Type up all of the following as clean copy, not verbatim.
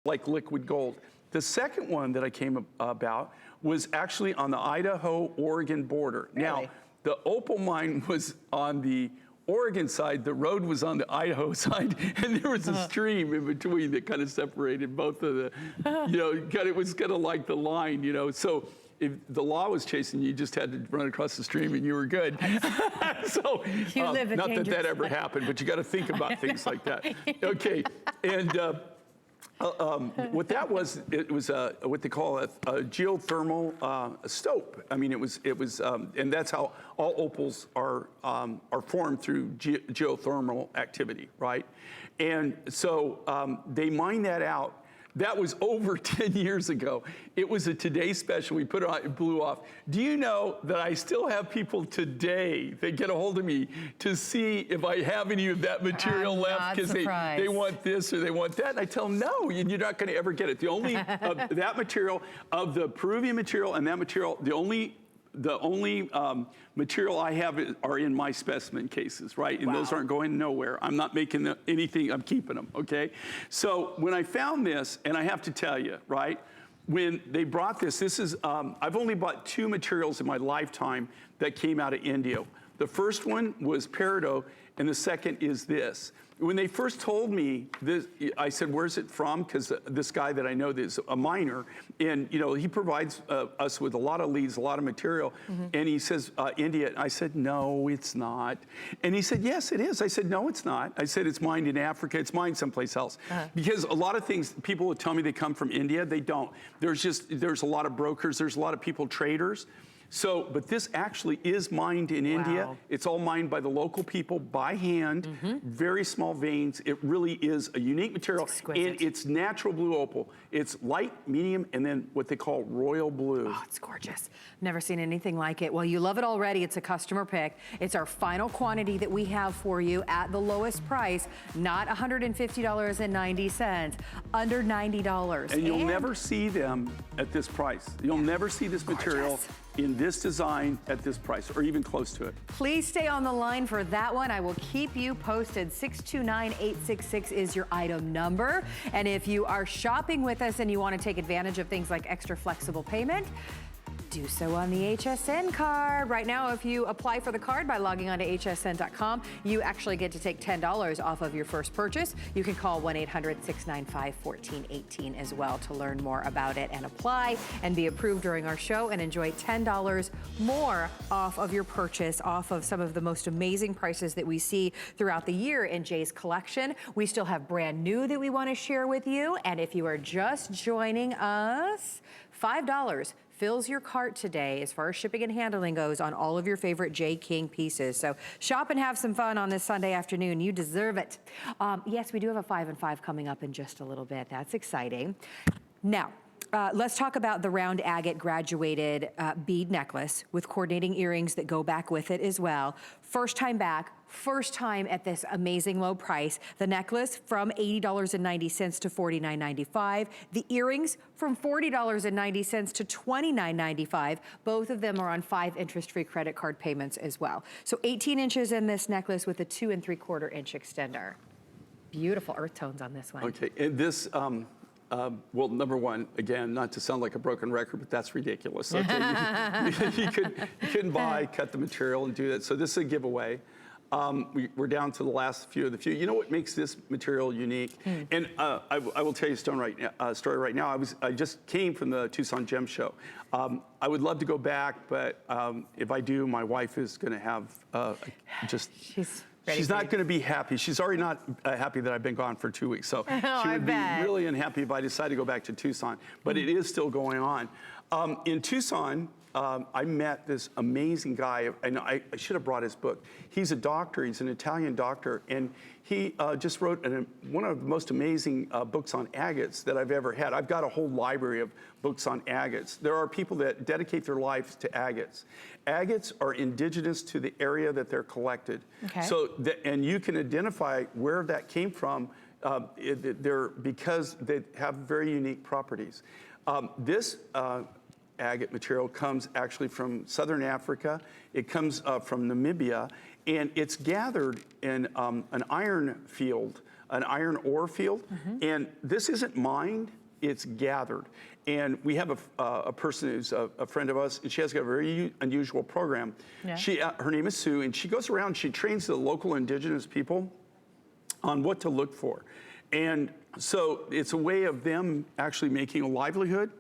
like liquid gold. The second one that I came about was actually on the Idaho-Oregon border. Really? Now, the opal mine was on the Oregon side, the road was on the Idaho side, and there was a stream in between that kind of separated both of the, it was kind of like the line, so if the law was chasing you, you just had to run across the stream and you were good. So, not that that ever happened, but you got to think about things like that. Okay, and what that was, it was what they call a geothermal stope. I mean, it was, and that's how all opals are formed through geothermal activity, right? And so they mine that out. That was over 10 years ago. It was a Today special. We put it on, it blew off. Do you know that I still have people today that get a hold of me to see if I have any of that material left because they want this or they want that? And I tell them, no, you're not going to ever get it. The only, that material, of the Peruvian material and that material, the only material I have are in my specimen cases, right? And those aren't going nowhere. I'm not making anything, I'm keeping them, okay? So when I found this, and I have to tell you, right? When they brought this is, I've only bought 2 materials in my lifetime that came out of India. The first one was peridot, and the second is this. When they first told me this, I said, where's it from? Because this guy that I know is a miner, and he provides us with a lot of leads, a lot of material, and he says, India. And I said, no, it's not. And he said, yes, it is. I said, no, it's not. I said, it's mined in Africa, it's mined someplace else. Because a lot of things, people would tell me they come from India, they don't. There's a lot of brokers, there's a lot of people, traders. So, but this actually is mined in India. It's all mined by the local people by hand, very small veins. It really is a unique material. And it's natural blue opal. It's light, medium, and then what they call royal blue. Oh, it's gorgeous. Never seen anything like it. Well, you love it already. It's a customer pick. It's our final quantity that we have for you at the lowest price, not $150.90, under $90. And you'll never see them at this price. You'll never see this material in this design at this price, or even close to it. Please stay on the line for that one. I will keep you posted. 629-866 is your item number. And if you are shopping with us and you want to take advantage of things like extra flexible payment, do so on the HSN card. Right now, if you apply for the card by logging on to hsn.com, you actually get to take $10 off of your first purchase. You can call 1-800-695-1418 as well to learn more about it and apply and be approved during our show and enjoy $10 more off of your purchase, off of some of the most amazing prices that we see throughout the year in Jay's collection. We still have brand new that we want to share with you. And if you are just joining us, $5 fills your cart today as far as shipping and handling goes on all of your favorite J. King pieces. So shop and have some fun on this Sunday afternoon. You deserve it. Yes, we do have a 5 and 5 coming up in just a little bit. That's exciting. Now, let's talk about the round agate graduated bead necklace with coordinating earrings that go back with it as well. First time back, first time at this amazing low price. The necklace from $80.90 to $49.95. The earrings from $40.90 to $29.95. Both of them are on 5 interest-free credit card payments as well. So 18 inches in this necklace with a 2 3/4 inch extender. Beautiful earth tones on this one. Okay, and this, well, number one, again, not to sound like a broken record, but that's ridiculous. Okay? you couldn't buy, cut the material and do that. So this is a giveaway. We're down to the last few of the few. You know what makes this material unique? And I will tell you a story right now. I just came from the Tucson Gem Show. I would love to go back, but if I do, my wife is going to have just... She's not going to be happy. She's already not happy that I've been gone for 2 weeks. So she would be really unhappy if I decide to go back to Tucson. But it is still going on. In Tucson, I met this amazing guy, and I should have brought his book. He's a doctor. He's an Italian doctor, and he just wrote one of the most amazing books on agates that I've ever had. I've got a whole library of books on agates. There are people that dedicate their lives to agates. Agates are indigenous to the area that they're collected. Okay. So, and you can identify where that came from because they have very unique properties. This agate material comes actually from Southern Africa. It comes from Namibia, and it's gathered in an iron field an iron ore field. And this isn't mined, it's gathered. And we have a person who's a friend of us, and she has got a very unusual program. Yeah. Her name is Sue, and she goes around, she trains the local indigenous people on what to look for. And so it's a way of them actually making a livelihood.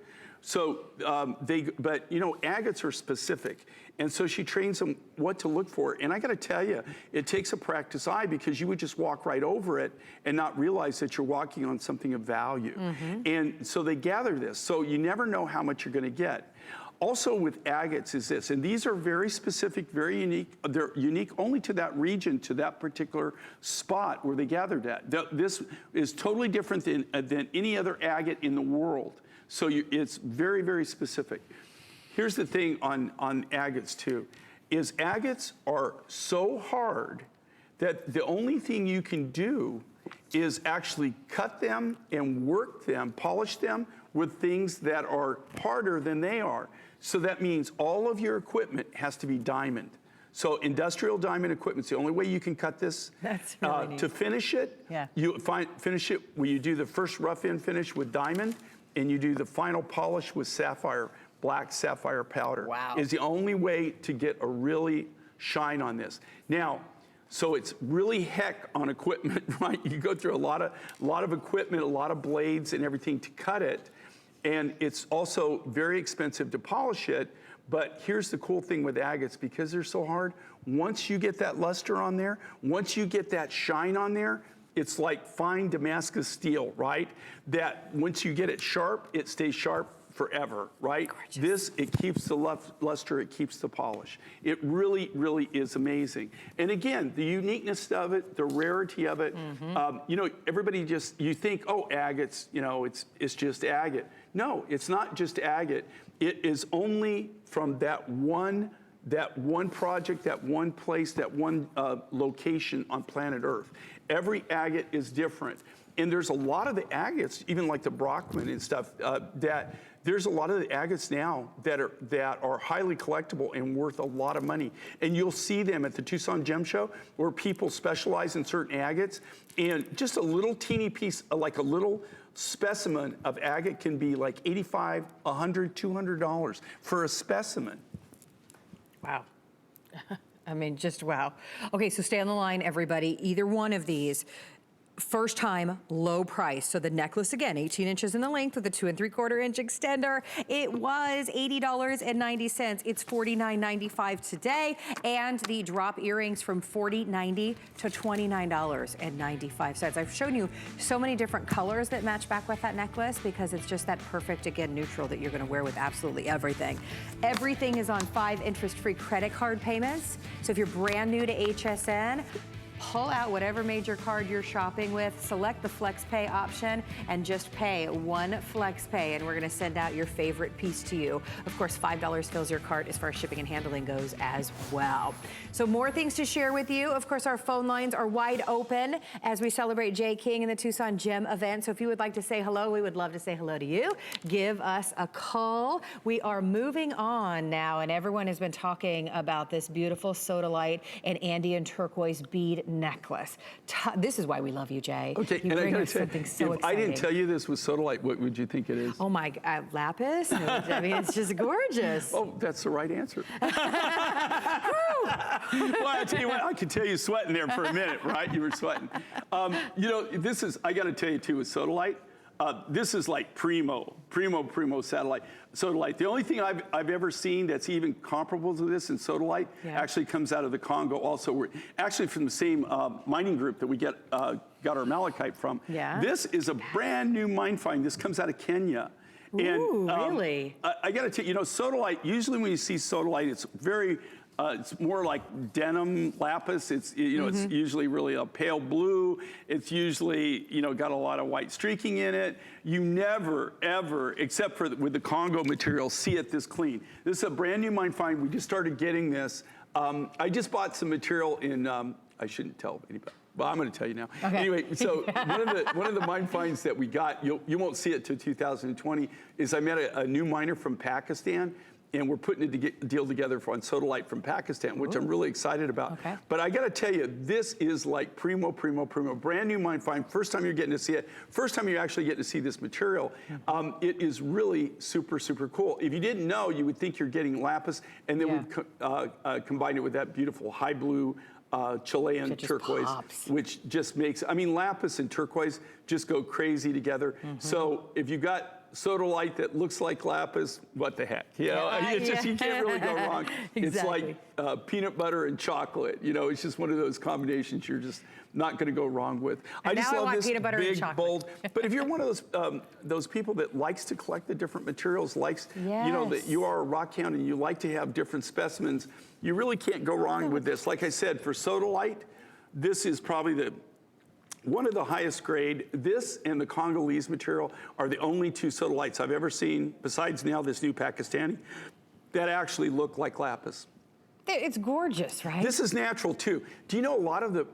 So but you know, agates are specific. And so she trains them what to look for. And I gotta tell you, it takes a practiced eye, because you would just walk right over it and not realize that you're walking on something of value. And so they gather this. So you never know how much you're gonna get. Also with agates is this, and these are very specific, very unique. They're unique only to that region, to that particular spot where they gathered at. This is totally different than any other agate in the world. So it's very, very specific. Here's the thing on agates too, is agates are so hard that the only thing you can do is actually cut them and work them, polish them with things that are harder than they are. So that means all of your equipment has to be diamond. So industrial diamond equipment's the only way you can cut this. That's really neat. To finish it, you finish it where you do the first rough in finish with diamond, and you do the final polish with sapphire, black sapphire powder. Wow. Is the only way to get a really shine on this. Now, so it's really heck on equipment, right? You go through a lot of equipment, a lot of blades and everything to cut it. And it's also very expensive to polish it. But here's the cool thing with agates, because they're so hard, once you get that luster on there, once you get that shine on there, it's like fine Damascus steel, right? That once you get it sharp, it stays sharp forever, right? Gorgeous. It keeps the luster, it keeps the polish. It really, really is amazing. And again, the uniqueness of it, the rarity of it, you know, everybody you think, oh, agates, you know, it's just agate. No, it's not just agate. It is only from that one project, that one place, that one location on planet Earth. Every agate is different. And there's a lot of the agates, even like the Brockman and stuff, that there's a lot of the agates now that are highly collectible and worth a lot of money. And you'll see them at the Tucson Gem Show, where people specialize in certain agates. And just a little teeny piece, like a little specimen of agate, can be like $85, $100, $200 for a specimen. Wow. I mean, just wow. Okay, so stay on the line, everybody. Either one of these, first time, low price. So the necklace, again, 18 inches in the length with a 2 3/4 inch extender. It was $80.90. It's $49.95 today. And the drop earrings from $40.90 to $29.95. I've shown you so many different colors that match back with that necklace, because it's just that perfect, again, neutral that you're gonna wear with absolutely everything. Everything is on 5 interest-free credit card payments. So if you're brand new to HSN, pull out whatever major card you're shopping with, select the Flex Pay option, and just pay one Flex Pay, and we're gonna send out your favorite piece to you. Of course, $5 fills your cart as far as shipping and handling goes as well. So more things to share with you. Of course, our phone lines are wide open as we celebrate Jay King and the Tucson Gem event. So if you would like to say hello, we would love to say hello to you. Give us a call. We are moving on now, and everyone has been talking about this beautiful sodalite and Andean turquoise bead necklace. This is why we love you, Jay. Okay, you and bring I us gotta something say, so if exciting. I didn't tell you this was sodalite, what would you think it is? Oh my, lapis? I mean, it's just gorgeous. Oh, that's the right answer. Well, I tell you what, I could tell you sweating there for a minute, right? You were sweating. You know, this is, I gotta tell you too, with sodalite, this is like primo sodalite. The only thing I've ever seen that's even comparable to this in sodalite actually comes out of the Congo also. We're actually from the same mining group that we got our malachite from. Yeah. This is a brand new mine find. This comes out of Kenya. Ooh, And really? I gotta tell you, you know, sodalite, usually when you see sodalite, it's very, it's more like denim lapis. It's, you know, it's usually really a pale blue. It's usually, you know, got a lot of white streaking in it. You never, ever, except for with the Congo material, see it this clean. This is a brand new mine find. We just started getting this. I just bought some material in, I shouldn't tell anybody. Well, I'm going to tell you now. Okay. Anyway, so one of the mine finds that we got, you won't see it till 2020, is I met a new miner from Pakistan. and we're putting a deal together on Sodalite from Pakistan, which I'm really excited about. Okay. But I got to tell you, this is like primo, brand new Mind Find. First time you're getting to see it. First time you're actually getting to see this material. It is really super, super cool. If you didn't know, you would think you're getting lapis, and then we've combined it with that beautiful high blue Chilean turquoise, which just makes, I mean, lapis and turquoise just go crazy together. So if you got Sodalite that looks like lapis, what the heck? You know, it's just, you can't really go wrong. It's like peanut butter and chocolate. You know, it's just one of those combinations you're just not going to go wrong with. And I just love this peanut butter and big, chocolate. bold. But if you're one of those people that likes to collect the different materials, likes, you know, that you are a rock hound and you like to have different specimens, you really can't go wrong with this. Like I said, for Sodalite, this is probably one of the highest grade. This and the Congolese material are the only two Sodalites I've ever seen, besides now this new Pakistani, that actually look like lapis. It's gorgeous, right? This is natural too. Do you know a lot of the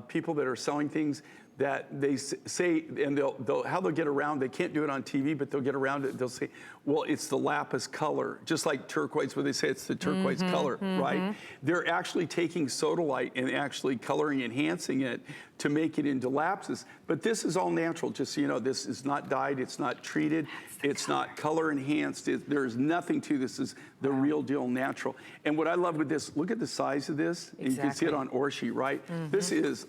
people that are selling things that they say, and how they'll get around, they can't do it on TV, but they'll get around it, they'll say, well, it's the lapis color, just like turquoise, where they say it's the turquoise color, right? They're actually taking Sodalite and actually coloring, enhancing it to make it into lapis. But this is all natural, just so you know, this is not dyed, it's not treated, it's not color enhanced, there's nothing to this. Is the real deal natural. And what I love with this, look at the size of this, and you can see it on Orshi, right? This is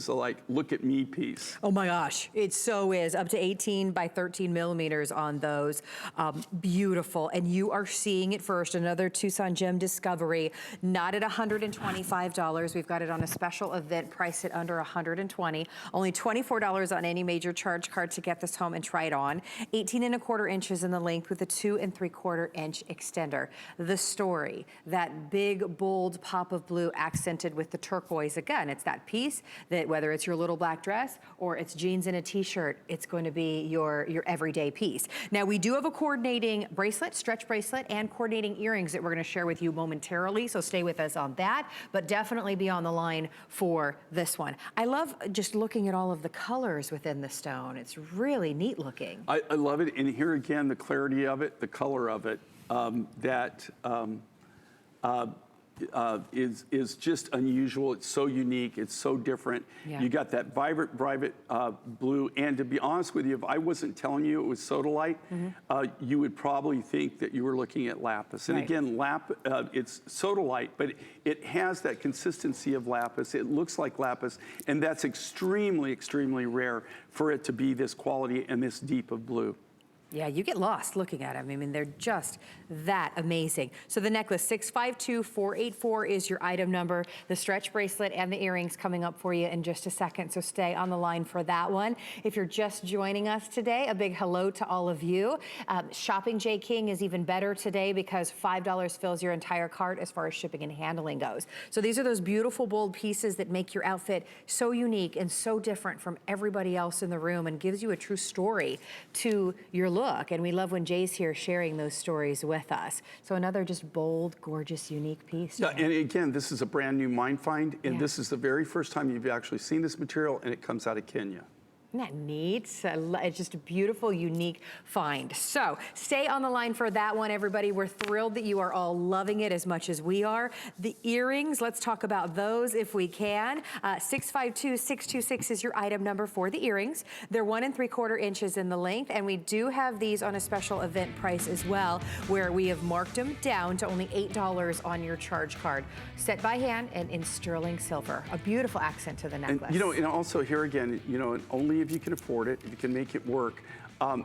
a like, look at me piece. Oh my gosh, it so is. Up to 18 by 13 millimeters on those. Beautiful, and you are seeing it first. Another Tucson Gem Discovery, not at $125. We've got it on a special event, priced at under $120. Only $24 on any major charge card to get this home and try it on. 18¼ inches in the length with a 2¾ inch extender. The story, that big, bold pop of blue accented with the turquoise. Again, it's that piece that whether it's your little black dress or it's jeans and a t-shirt, it's going to be your everyday piece. Now, we do have a coordinating bracelet, stretch bracelet, and coordinating earrings that we're going to share with you momentarily, so stay with us on that, but definitely be on the line for this one. I love just looking at all of the colors within the stone. It's really neat looking. I love it, and here again, the clarity of it, the color of it, is just unusual. It's so unique. It's so different. You got that vibrant blue. And to be honest with you, if I wasn't telling you it was Sodalite, you would probably think that you were looking at lapis. And again, it's Sodalite, but it has that consistency of lapis. It looks like lapis, and that's extremely, extremely rare for it to be this quality and this deep of blue. Yeah, you get lost looking at them. I mean, they're just that amazing. So the necklace, 652484 is your item number. The stretch bracelet and the earrings coming up for you in just a second, so stay on the line for that one. If you're just joining us today, a big hello to all of you. Shopping J. King is even better today because $5 fills your entire cart as far as shipping and handling goes. So these are those beautiful, bold pieces that make your outfit so unique and so different from everybody else in the room and gives you a true story to your look. And we love when Jay's here sharing those stories with us. So another just bold, gorgeous, unique piece. Yeah, and again, this is a brand new Mind Find, and this is the very first time you've actually seen this material, and it comes out of Kenya. Isn't that neat? It's just a beautiful, unique find. So stay on the line for that one, everybody. We're thrilled that you are all loving it as much as we are. The earrings, let's talk about those if we can. 652626 is your item number for the earrings. They're 1 3/4 inches in the length, and we do have these on a special event price as well, where we have marked them down to only $8 on your charge card. Set by hand and in sterling silver. A beautiful accent to the necklace. And, you know, and also here again, you know, only if you can afford it, if you can make it work.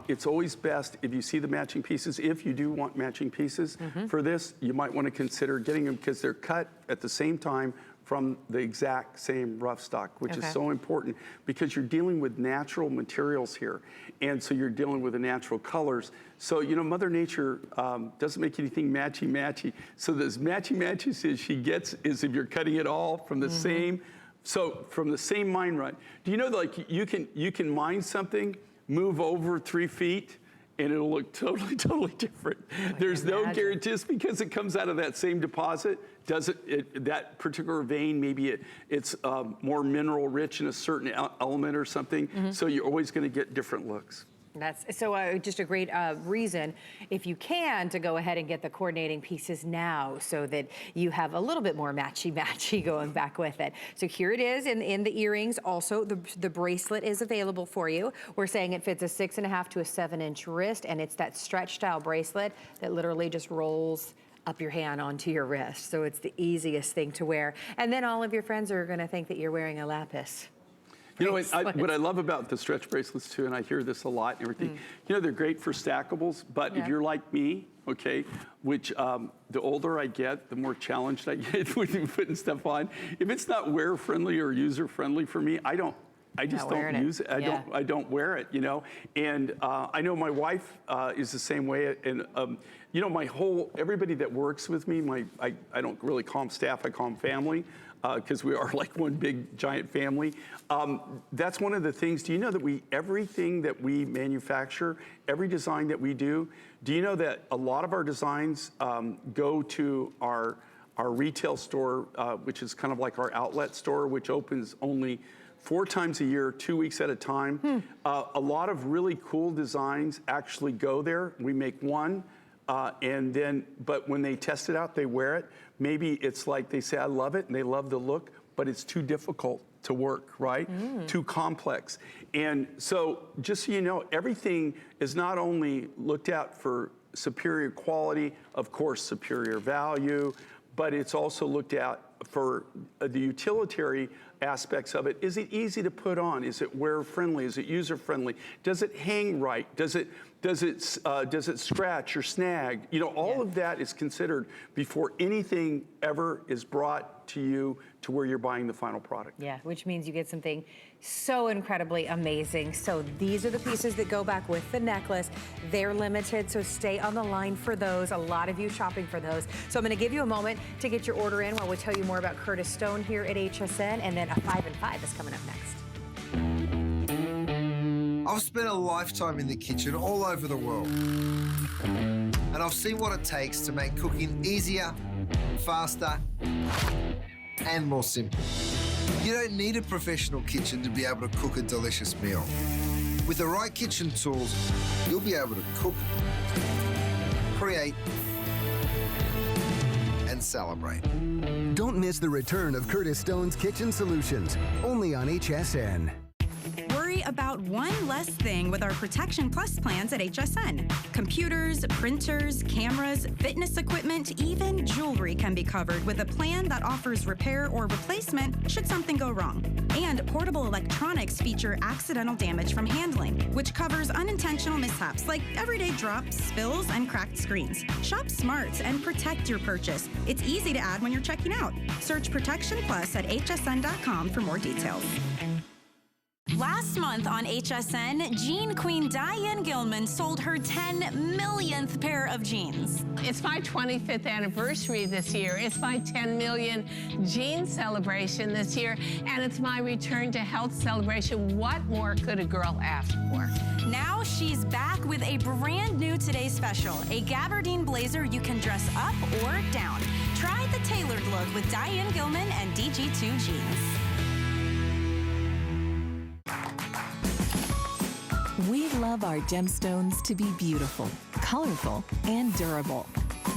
It's always best if you see the matching pieces. If you do want matching pieces for this, you might want to consider getting them because they're cut at the same time from the exact same rough stock, which is so important because you're dealing with natural materials here. And so you're dealing with the natural colors. So, you know, Mother Nature doesn't make anything matchy-matchy. So this matchy-matchy as she gets is if you're cutting it all from the same. So from the same mine run, do you know, like you can mine something, move over 3 feet, and it'll look totally different. There's no guarantee just because it comes out of that same deposit. That particular vein, maybe it's more mineral rich in a certain element or something. So you're always going to get different looks. That's so just a great reason, if you can, to go ahead and get the coordinating pieces now so that you have a little bit more matchy-matchy going back with it. So here it is in the earrings. Also, the bracelet is available for you. We're saying it fits a 6.5 to a 7-inch wrist, and it's that stretch style bracelet that literally just rolls up your hand onto your wrist. So it's the easiest thing to wear. And then all of your friends are gonna think that you're wearing a lapis. You know, what I love about the stretch bracelets too, and I hear this a lot and everything, you know, they're great for stackables, but if you're like me, okay, which the older I get, the more challenged I get with putting stuff on. If it's not wear friendly or user friendly for me, I just don't use it. I don't wear it, you know. And I know my wife is the same way. And you know, everybody that works with me, I don't really call them staff, I call them family, because we are like one big giant family. That's one of the things. Do you know that everything that we manufacture, every design that we do you know that a lot of our designs go to our retail store, which is kind of like our outlet store, which opens only 4 times a year, 2 weeks at a time. A lot of really cool designs actually go there. We make one, but when they test it out, they wear it. Maybe it's like they say, I love it, and they love the look, but it's too difficult to work, right? Too complex. And so just so you know, everything is not only looked at for superior quality, of course, superior value, but it's also looked at for the utilitarian aspects of it. Is it easy to put on? Is it wear friendly? Is it user friendly? Does it hang right? Does it scratch or snag? You know, all of that is considered before anything ever is brought to you to where you're buying the final product. Yeah, which means you get something so incredibly amazing. So these are the pieces that go back with the necklace. They're limited, so stay on the line for those. A lot of you shopping for those. So I'm gonna give you a moment to get your order in while we tell you more about Curtis Stone here at HSN, and then a 5 and 5 is coming up next. I've spent a lifetime in the kitchen all over the world, and I've seen what it takes to make cooking easier, faster, and more simple. You don't need a professional kitchen to be able to cook a delicious meal. With the right kitchen tools, you'll be able to cook, create, and celebrate. Don't miss the return of Curtis Stone's Kitchen Solutions, only on HSN. Worry about one less thing with our Protection Plus plans at HSN. Computers, printers, cameras, fitness equipment, even jewelry can be covered with a plan that offers repair or replacement should something go wrong. And portable electronics feature accidental damage from handling, which covers unintentional mishaps like everyday drops, spills, and cracked screens. Shop smart and protect your purchase. It's easy to add when you're checking out. Search Protection Plus at hsn.com for more details. Last month on HSN, Jean Queen Diane Gilman sold her 10 millionth pair of jeans. It's my 25th anniversary this year. It's my 10 million jean celebration this year, and it's my return to health celebration. What more could a girl ask for? Now she's back with a brand new Today Special, a gabardine blazer you can dress up or down. Try the tailored look with Diane Gilman and DG2 jeans. We love our gemstones to be beautiful, colorful, and durable.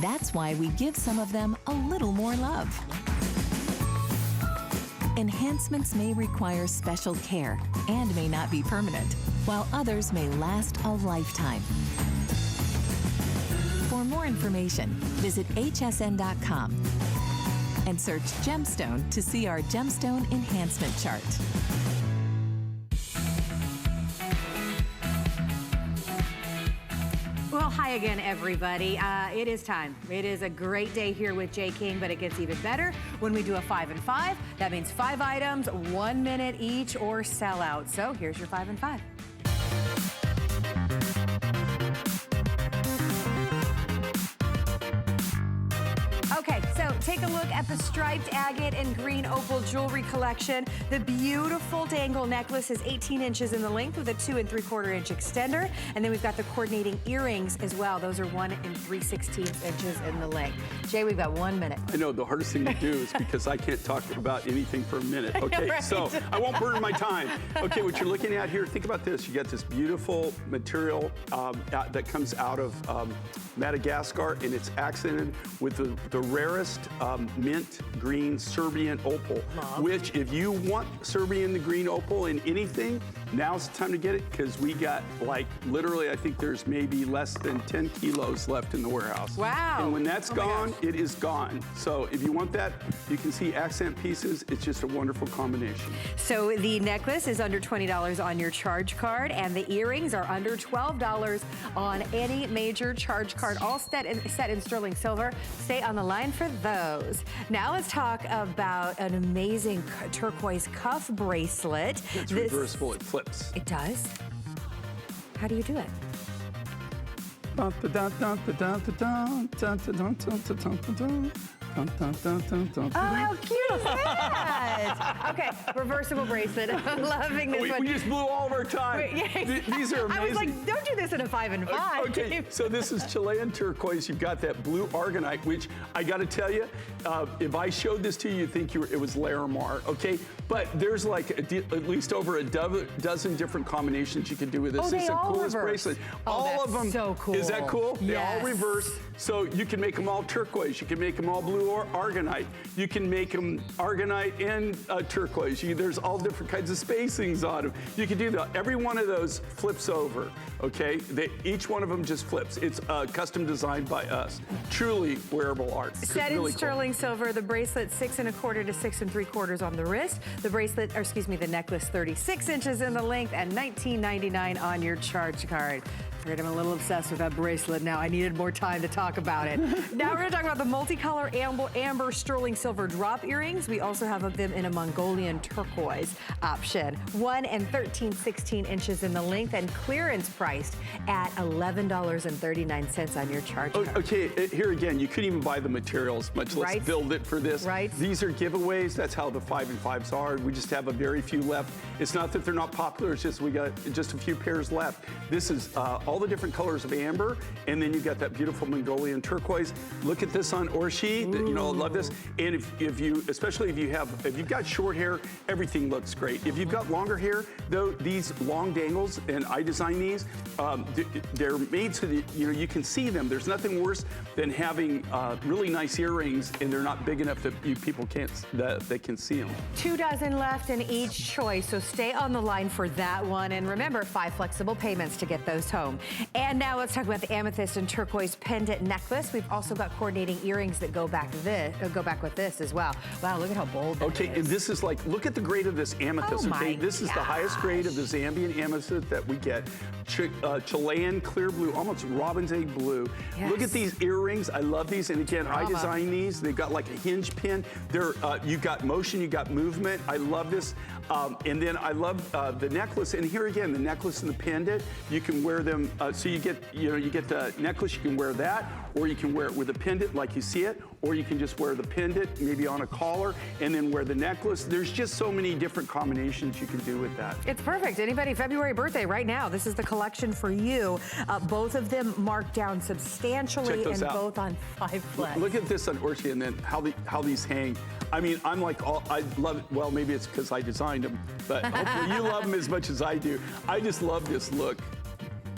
That's why we give some of them a little more love. Enhancements may require special care and may not be permanent, while others may last a lifetime. For more information, visit hsn.com and search gemstone to see our gemstone enhancement chart. Well, hi again, everybody. It is time. It is a great day here with Jay King, but it gets even better when we do a 5 and 5. That means 5 items, 1 minute each, or sell out. So here's your 5 and 5. Okay, so take a look at the striped agate and green opal jewelry collection. The beautiful dangle necklace is 18 inches in the length with a 2 3/4 inch extender. And then we've got the coordinating earrings as well. Those are 1 3/16 inches in the length. Jay, we've got 1 minute. I know the hardest thing to do is because I can't talk about anything for a minute. Okay, Right. so I won't burn my time. Okay, what you're looking at here, think about this. You got this beautiful material that comes out of Madagascar, and it's accented with the rarest mint green Serbian opal, which if you want Serbian green opal in anything, now's the time to get it because we got like literally, I think there's maybe less than 10 kilos left in the warehouse. Wow. And when that's gone, it is gone. So if you want that, you can see accent pieces. It's just a wonderful combination. So the necklace is under $20 on your charge card, and the earrings are under $12 on any major charge card, all set in sterling silver. Stay on the line for those. Now let's talk about an amazing turquoise cuff bracelet. It's reversible, it flips. It does? How do you do it? Dun, dun, dun, dun, dun, dun, dun, dun, dun, dun, dun, dun, dun, dun. Dun, dun, dun, dun, dun, Oh, how cute is that? Okay, reversible bracelet. I'm loving this one. We just blew all of our time. Wait, yeah. These are amazing. I was like, don't do this in a 5 and 5. Okay, so this is Chilean turquoise. You've got that blue argonite, which I got to tell you, if I showed this to you, you'd think it was Larimar, okay? But there's like at least over a dozen different combinations you can do with this. Oh, This is they the all coolest reverse. bracelet. Oh, all that's of them. so cool. Is that cool? Yes. They all reverse. So you can make them all turquoise. You can make them all blue or argonite. You can make them argonite and turquoise. There's all different kinds of spacings on them. You can do that. Every one of those flips over, okay? Each one of them just flips. It's custom designed by us. Truly wearable art. Set Really in cool. sterling silver, the bracelet 6 1/4 to 6 3/4 on the wrist. The bracelet, or excuse me, the necklace 36 inches in the length and $19.99 on your charge card. I'm a little obsessed with that bracelet now. I needed more time to talk about it. Now we're going to talk about the multicolor amber sterling silver drop earrings. We also have them in a Mongolian turquoise option. 1 13/16 inches in the length and clearance priced at $11.39 on your charge card. Okay, here again, you couldn't even buy the materials, much less Right. build it for this. Right. These are giveaways. That's how the 5 and 5s are. We just have a very few left. It's not that they're not popular. It's just we got just a few pairs left. This is all the different colors of amber, and then you got that beautiful Mongolian turquoise. Look at this on Orshi. You know, I love this. And if you, especially if you've got short hair, everything looks great. If you've got longer hair, though, these long dangles, and I designed these, they're made so that you can see them. There's nothing worse than having really nice earrings and they're not big enough that people can't they can see them. 2 dozen left in each choice, so stay on the line for that one. And remember, 5 flexible payments to get those home. And now let's talk about the amethyst and turquoise pendant necklace. We've also got coordinating earrings that go back with this as well. Wow, look at how bold that Okay, is. and this is like, look at the grade of this amethyst. Oh my Okay, this is the highest grade of the gosh. Zambian amethyst that we get. Chilean clear blue, almost robin's egg blue. Yes. Look at these earrings. I love these. And again, I designed these. They've got like a hinge pin. You got motion, you got movement. I love this. And then I love the necklace. And here again, the necklace and the pendant. You can wear them. So you get the necklace. You can wear that, or you can wear it with a pendant, like you see it, or you can just wear the pendant, maybe on a collar, and then wear the necklace. There's just so many different combinations you can do with that. It's perfect. Anybody February birthday right now, this is the collection for you. Both of them marked down substantially Check those and out. both on 5 flex. Look at this on Orchi, and then how these hang. I mean, I'm like, I love it. Well, maybe it's because I designed them, but hopefully you love them as much as I do. I just love this look.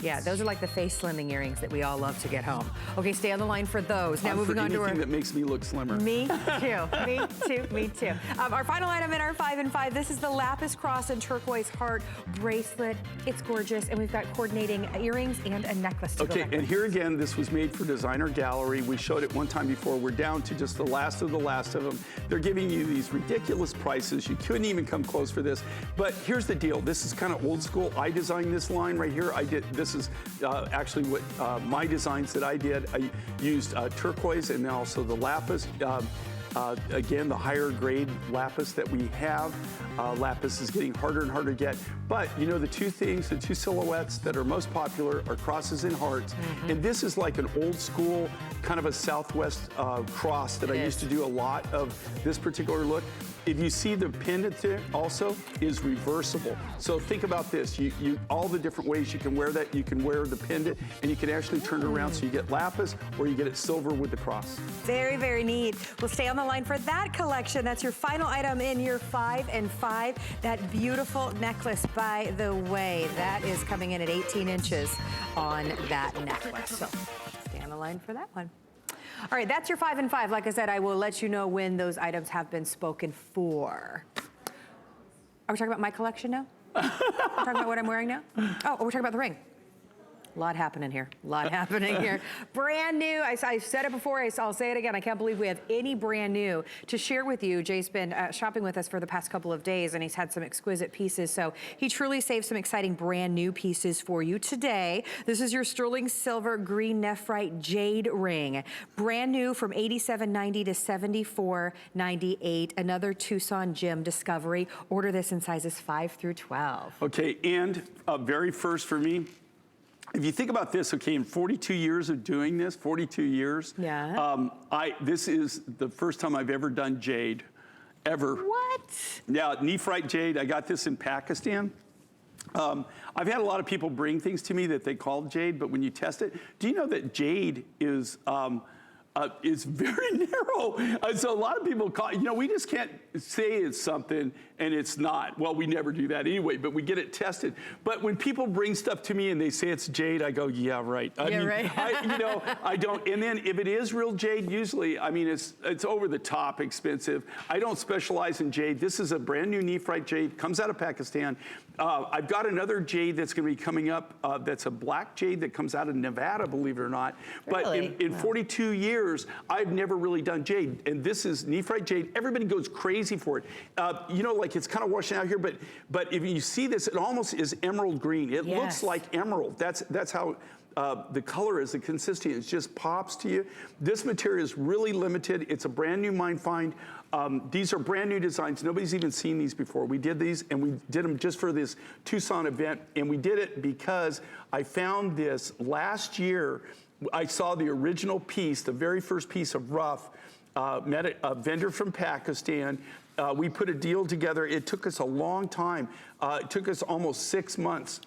Yeah, those are like the face slimming earrings that we all love to get home. Okay, stay on the line for those. Now I'm moving for on to our... anything that makes me look slimmer. Me too, me too, me too. Our final item in our 5 and 5, this is the lapis cross and turquoise heart bracelet. It's gorgeous, and we've got coordinating earrings and a necklace to go Okay, back and with. here again, this was made for Designer Gallery. We showed it one time before. We're down to just the last of them. They're giving you these ridiculous prices. You couldn't even come close for this. But here's the deal. This is kind of old school. I designed this line right here. This is actually what my designs that I did. I used turquoise and then also the lapis. Again, the higher grade lapis that we have. Lapis is getting harder and harder to get. But you know, the two silhouettes that are most popular are crosses and hearts. And this is like an old school, kind of a Southwest cross that I used to do a lot of this particular look. if you see the pendant there also is reversible. So think about this. All the different ways you can wear that. You can wear the pendant and you can actually turn it around so you get lapis or you get it silver with the cross. Very, very neat. We'll stay on the line for that collection. That's your final item in your 5 and 5. That beautiful necklace, by the way, that is coming in at 18 inches on that necklace. So stay on the line for that one. All right, that's your 5 and 5. Like I said, I will let you know when those items have been spoken for. Are we talking about my collection now? We're talking about what I'm wearing now? Oh, we're talking about the ring. A lot happening here. A lot happening here. Brand new. I said it before. I'll say it again. I can't believe we have any brand new to share with you. Jay's been shopping with us for the past couple of days, and he's had some exquisite pieces. So he truly saved some exciting brand new pieces for you today. This is your sterling silver green nephrite jade ring. Brand new from $87.90 to $74.98. Another Tucson gem discovery. Order this in sizes 5 through 12. Okay, and very first for me, if you think about this, okay, in 42 years of doing this, 42 years, yeah. This is the first time I've ever done jade, ever. What? Yeah, nephrite jade. I got this in Pakistan. I've had a lot of people bring things to me that they call jade, but when you test it, do you know that jade is very narrow? So a lot of people call, we just can't say it's something and it's not. Well, we never do that anyway, but we get it tested. But when people bring stuff to me and they say it's jade, I go, yeah, right. I don't. And then if it is real jade, usually, it's over the top expensive. I don't specialize in jade. This is a brand new nephrite jade, comes out of Pakistan. I've got another jade that's going to be coming up. That's a black jade that comes out of Nevada, believe it or not. Really? But in 42 years, I've never really done jade. And this is nephrite jade. Everybody goes crazy for it. Like it's kind of washing out here, but if you see this, it almost is emerald green. It looks like emerald. That's how the color is, the consistency. It just pops to you. This material is really limited. It's a brand new mine find. These are brand new designs. Nobody's even seen these before. We did these, and we did them just for this Tucson event, and we did it because I found this last year. I saw the original piece, the very first piece of rough, met a vendor from Pakistan. We put a deal together. It took us a long time. It took us almost 6 months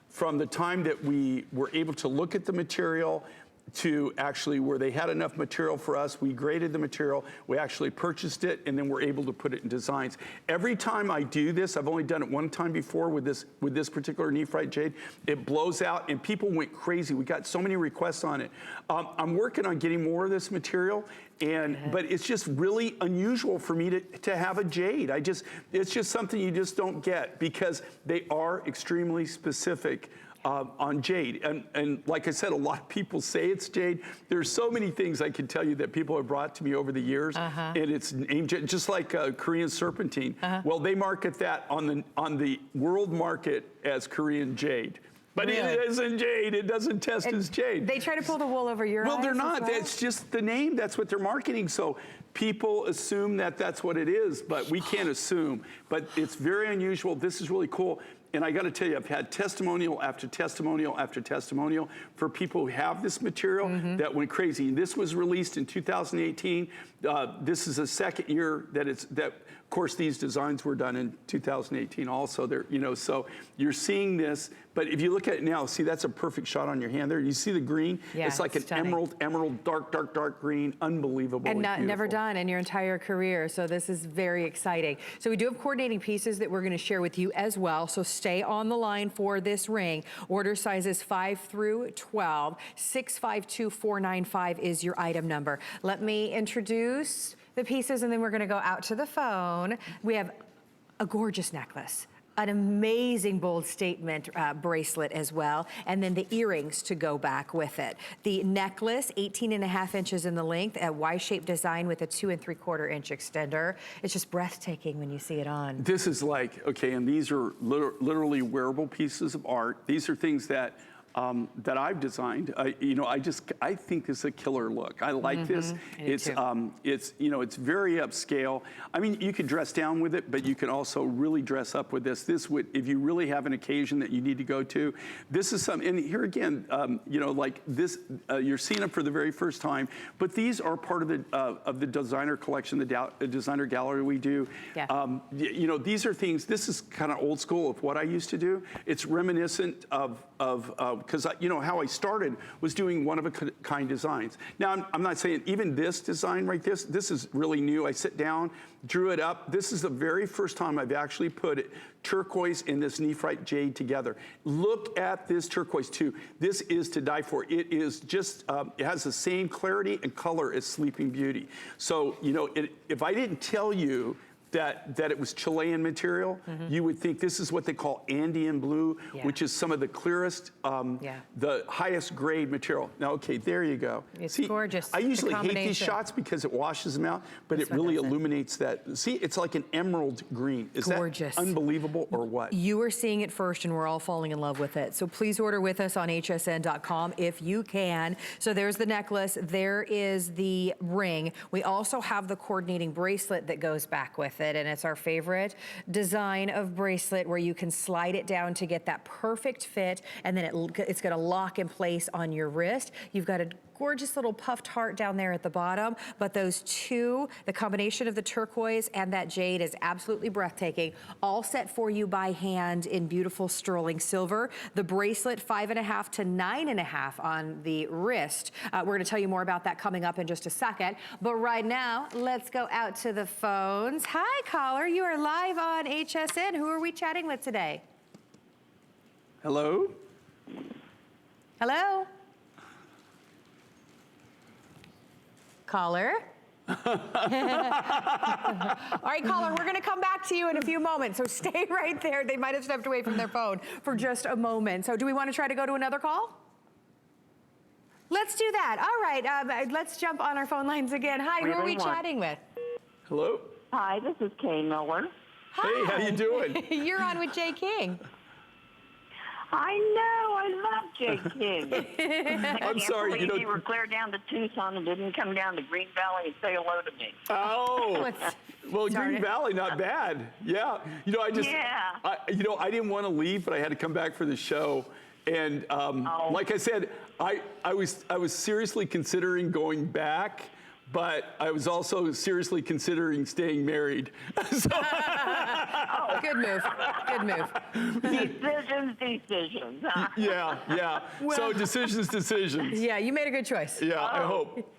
from the time that we were able to look at the material to actually where they had enough material for us. We graded the material, we actually purchased it, and then we're able to put it in designs. Every time I do this, I've only done it one time before with this particular nephrite jade, it blows out and people went crazy. We got so many requests on it. I'm working on getting more of this material, but it's just really unusual for me to have a jade. It's just something you just don't get because they are extremely specific on jade. And like I said, a lot of people say it's jade. There's so many things I can tell you that people have brought to me over the years, and it's named jade, just like Korean serpentine. Well, they market that on the world market as Korean jade. But it isn't jade. It doesn't test as jade. They try to pull the wool over your eyes. Well, they're not. Well? That's just the name. That's what they're marketing. So people assume that that's what it is, but we can't assume. But it's very unusual. This is really cool. And I got to tell you, I've had testimonial after testimonial after testimonial for people who have this material that went crazy. And this was released in 2018. This is the second year that of course, these designs were done in 2018 also. So you're seeing this, but if you look at it now, see, that's a perfect shot on your hand there. You see the green? Yeah, it's like an emerald, dark green, unbelievable. And never done in your entire career, so this is very exciting. So we do have coordinating pieces that we're gonna share with you as well, so stay on the line for this ring. Order sizes 5 through 12. 652495 is your item number. Let me introduce the pieces and then we're gonna go out to the phone. We have a gorgeous necklace, an amazing bold statement bracelet as well, and then the earrings to go back with it. The necklace, 18.5 inches in the length, a Y-shaped design with a 2 3/4 inch extender. It's just breathtaking when you see it on. This is like, okay, and these are literally wearable pieces of art. These are things that that I've designed. I think this is a killer look. I like this. It's it's very upscale. I mean, you could dress down with it, but you can also really dress up with this. This would, if you really have an occasion that you need to go to, this is something. And here again, like this, you're seeing them for the very first time. But these are part of the designer collection, the designer gallery we do. Yeah. These are things. This is kind of old school of what I used to do. It's reminiscent of because how I started was doing one-of-a-kind designs. Now, I'm not saying even this design right this is really new. I sit down, drew it up. This is the very first time I've actually put turquoise and this nephrite jade together. Look at this turquoise too. This is to die for. It is just, it has the same clarity and color as Sleeping Beauty. So, if I didn't tell you that it was Chilean material, you would think this is what they call Andean blue, which is some of the clearest, the highest grade material. Now, okay, there you go. It's gorgeous. I usually hate these shots because it washes them out, but it really illuminates that. See, it's like an emerald green. Is gorgeous. That unbelievable or what? You are seeing it first and we're all falling in love with it. So please order with us on hsn.com if you can. So there's the necklace, there is the ring. We also have the coordinating bracelet that goes back with it. And it's our favorite design of bracelet where you can slide it down to get that perfect fit, and then it's gonna lock in place on your wrist. You've got a gorgeous little puffed heart down there at the bottom, but those two, the combination of the turquoise and that jade is absolutely breathtaking. All set for you by hand in beautiful sterling silver. The bracelet, 5.5 to 9.5 on the wrist. We're gonna tell you more about that coming up in just a second, but right now, let's go out to the phones. Hi, caller, you are live on HSN. Who are we chatting with today? Hello? Hello? Caller. All right, caller, we're gonna come back to you in a few moments, so stay right there. They might have stepped away from their phone for just a moment. So do we want to try to go to another call? Let's do that. All right, let's jump on our phone lines again. Hi, who are we chatting with? Hello? Hi, this is Kay Miller. Hey, how you doing? You're on with Jay King. I know, I love Jay King. I'm sorry, you were clear down to Tucson and didn't come down to Green Valley and say hello to me. Oh, well, Green Valley, not bad. Yeah, I didn't want to leave, but I had to come back for the show. And like I said, I was seriously considering going back, but I was also seriously considering staying married. Good move. Good move. Decisions, huh? Yeah. Well, so decisions. Yeah, you made a good choice. Yeah, I hope.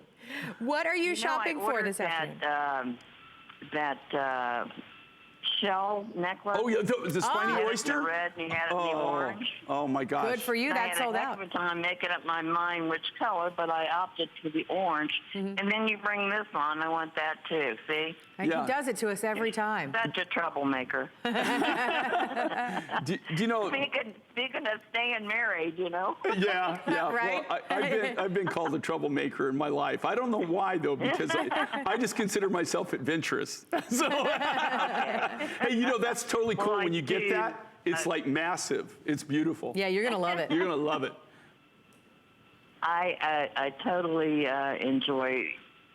What are you shopping for this afternoon? That shell necklace. Oh, yeah, the spiny oyster? The red and you had it in the orange. Oh, my gosh. Good for you. That sold out. I had a heck of a time making up my mind which color, but I opted for the orange. And then you bring this on. I want that too. See? And he does it to us every time. Such a troublemaker. do you know? Speaking of staying married, Yeah. Right? Well, I've been called a troublemaker in my life. I don't know why though, because I just consider myself adventurous. So, hey, that's totally cool when you get that. It's like massive. It's beautiful. Yeah, you're gonna love it. You're gonna love it. I totally enjoy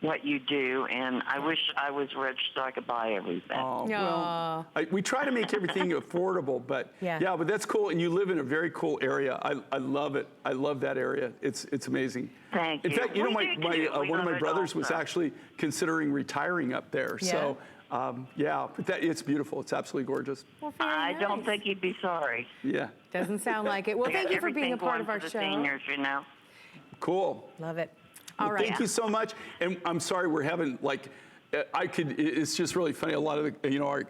what you do, and I wish I was rich so I could buy everything. Oh, well, we try to make everything affordable, but but that's cool, and you live in a very cool area. I love it. I love that area. It's amazing. Thank you. In fact, one of my brothers was actually considering retiring up there. Yeah. So, but it's beautiful. It's absolutely gorgeous. Well, I don't think you'd be sorry. Yeah. Doesn't sound like it. Well, thank you for being a part of our show. Seniors, Cool. Love it. Well, All right. thank you so much. And I'm sorry we're having it's just really funny. A lot of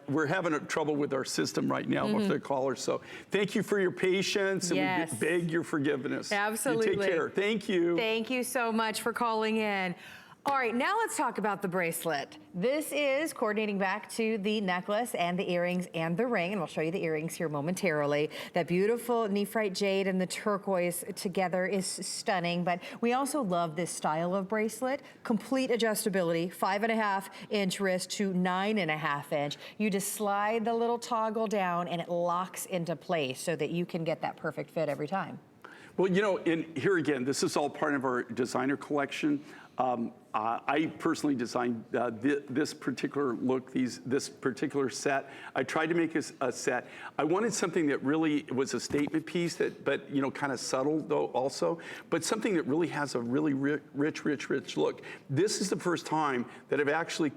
we're having trouble with our system right now with the callers. So thank you for your patience, and we beg your forgiveness. Absolutely. You take care. Thank you. Thank you so much for calling in. All right, now let's talk about the bracelet. This is coordinating back to the necklace and the earrings and the ring, and I'll show you the earrings here momentarily. That beautiful nephrite jade and the turquoise together is stunning, but we also love this style of bracelet. Complete adjustability, 5.5-inch wrist to 9.5-inch. You just slide the little toggle down and it locks into place so that you can get that perfect fit every time. Well, you know, and here again, this is all part of our designer collection. I personally designed this particular look, this particular set. I tried to make a set. I wanted something that really was a statement piece, but you know, kind of subtle though also, but something that really has a really rich look. This is the first time that I've actually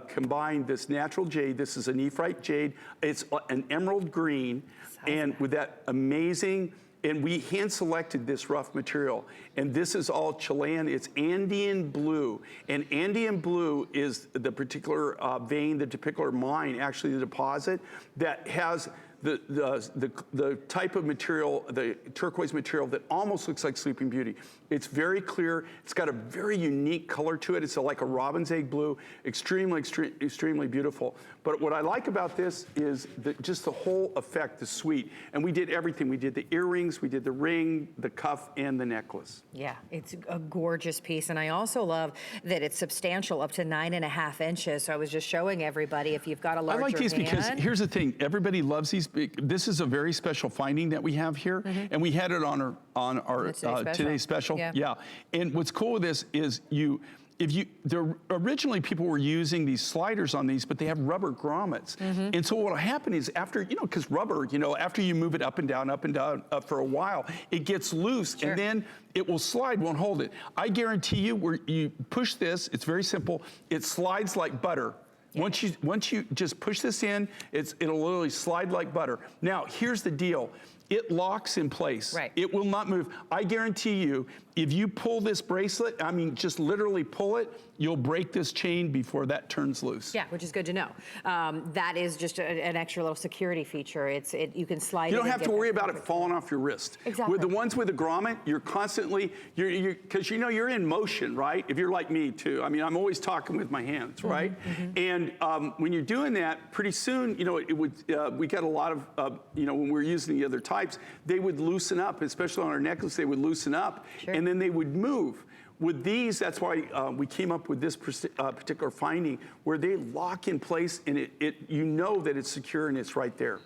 combined this natural jade. This is a nephrite jade. It's an emerald green, and with that amazing. And we hand selected this rough material, and this is all Chilean. It's Andean blue, and Andean blue is the particular vein, the particular mine, actually the deposit that has the type of material, the turquoise material that almost looks like Sleeping Beauty. It's very clear. It's got a very unique color to it. It's like a robin's egg blue, extremely beautiful. But what I like about this is just the whole effect, the suite. And we did everything. We did the earrings, we did the ring, the cuff, and the necklace. Yeah, it's a gorgeous piece. And I also love that it's substantial, up to 9.5 inches. So I was just showing everybody, if you've got a larger I like these hand. because here's the thing. Everybody loves these. This is a very special finding that we have here. And we had it on our today's special. Yeah. And what's cool with this is originally people were using these sliders on these, but they have rubber grommets. And so what'll happen is after, you know, because rubber, you know, after you move it up and down for a while, it gets loose and then it will slide, won't hold it. I guarantee you, where you push this, it's very simple. It slides like butter. Once you just push this in, it'll literally slide like butter. Now, here's the deal. It locks in place. Right. It will not move. I guarantee you, if you pull this bracelet, I mean, just literally pull it, you'll break this chain before that turns loose. Yeah, which is good to know. That is just an extra little security feature. You can slide it. You don't have to worry about it falling off your wrist. Exactly. With the ones with the grommet, you're constantly, because you know you're in motion, right? If you're like me too. I mean, I'm always talking with my hands, right? And when you're doing that, pretty soon, you know, we got a lot of, you know, when we're using the other types, they would loosen up, especially on our necklace, they would loosen up, and then they would move. With these, that's why we came up with this particular finding where they lock in place and you know that it's secure and it's right there.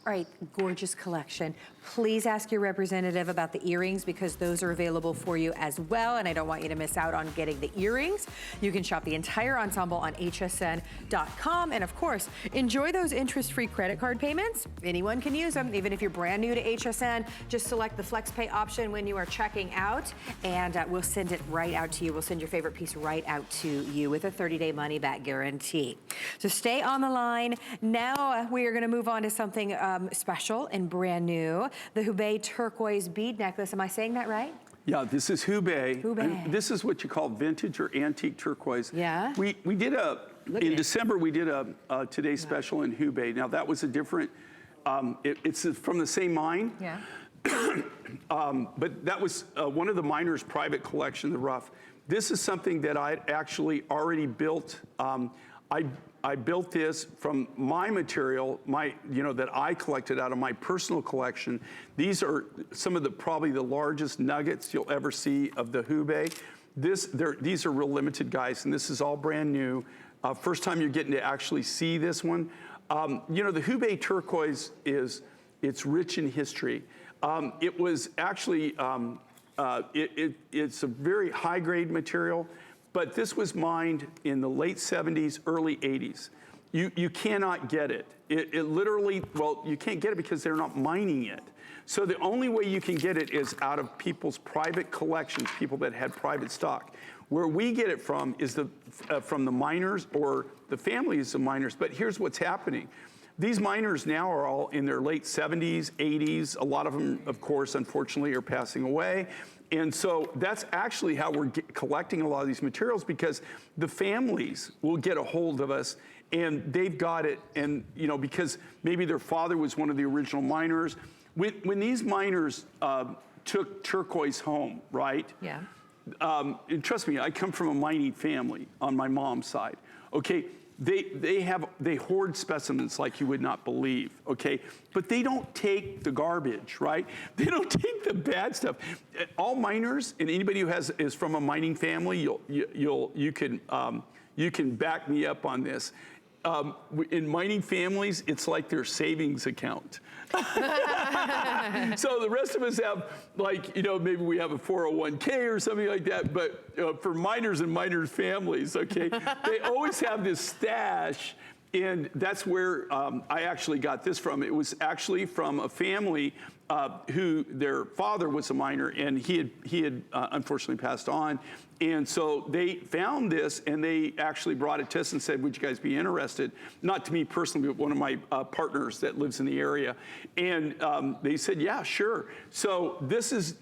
All right, gorgeous collection. Please ask your representative about the earrings because those are available for you as well, and I don't want you to miss out on getting the earrings. You can shop the entire ensemble on hsn.com, and of course, enjoy those interest-free credit card payments. Anyone can use them, even if you're brand new to HSN. Just select the FlexPay option when you are checking out, and we'll send it right out to you. We'll send your favorite piece right out to you with a 30-day money-back guarantee. So stay on the line. Now we are going to move on to something special and brand new. The Hubei turquoise bead necklace. Am I saying that right? Yeah, this is Hubei. And this is what you call vintage or antique turquoise. Yeah. We did in December, we did a today's special in Hubei. Now that was a different, it's from the same mine. Yeah. But that was one of the miners' private collection, the rough. This is something that I actually already built. I built this from my material, that I collected out of my personal collection. These are some of probably the largest nuggets you'll ever see of the Hubei. These are real limited, guys, and this is all brand new. First time you're getting to actually see this one. You know, the Hubei turquoise it's rich in history. It was actually, it's a very high grade material. But this was mined in the late 70s, early 80s. You cannot get it. It literally, well, you can't get it because they're not mining it. So the only way you can get it is out of people's private collections, people that had private stock. Where we get it from is from the miners or the families of miners. But here's what's happening. These miners now are all in their late 70s, 80s. A lot of them, of course, unfortunately, are passing away. And so that's actually how we're collecting a lot of these materials, because the families will get a hold of us and they've got it. And, you know, because maybe their father was one of the original miners. When these miners took turquoise home, right? Yeah. And trust me, I come from a mining family on my mom's side. Okay. They hoard specimens like you would not believe, okay? But they don't take the garbage, right? They don't take the bad stuff. All miners and anybody who is from a mining family, you can back me up on this. in mining families, it's like their savings account. So the rest of us have, like, maybe we have a 401k or something like that, but for miners and miners' families, okay, they always have this stash. And that's where I actually got this from. It was actually from a family who their father was a miner, and he had unfortunately passed on. And so they found this, and they actually brought it to us and said, would you guys be interested? Not to me personally, but one of my partners that lives in the area. And they said, yeah, sure. So this is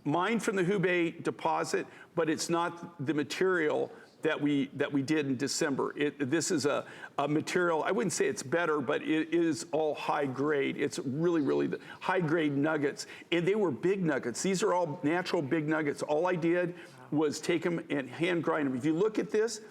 mined from the Hubei deposit, but it's not the material that we did in December. This is a material, I wouldn't say it's better, but it is all high grade. It's really, really high grade nuggets. And they were big nuggets. These are all natural big nuggets. All I did was take them and hand grind them. If you look at this,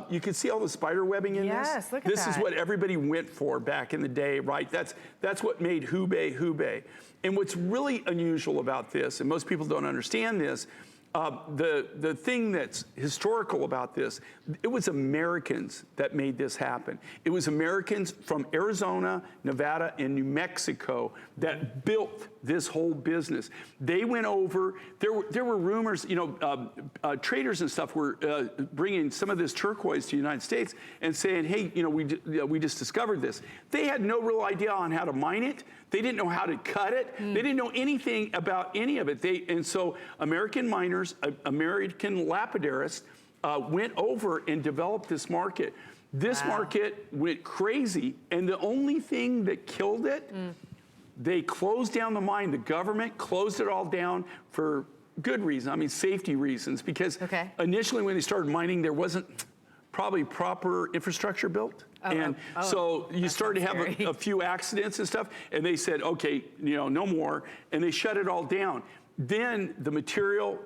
you can see all the spider webbing in this. Yes, look at this that. is what everybody went for back in the day, right? That's what made Hubei. And what's really unusual about this, and most people don't understand this, the thing that's historical about this, it was Americans that made this happen. It was Americans from Arizona, Nevada, and New Mexico that built this whole business. They went over, there were rumors, traders and stuff were bringing some of this turquoise to the United States and saying, hey, we just discovered this. They had no real idea on how to mine it. They didn't know how to cut it. They didn't know anything about any of it. And so American miners, American lapidarists went over and developed this market. This market went crazy, and the only thing that killed it, they closed down the mine. The government closed it all down for good reason. I mean, safety reasons, because initially when they started mining, there wasn't probably proper infrastructure built. So you started to have a few accidents and stuff, and they said, okay, no more, and they shut it all down. Then the material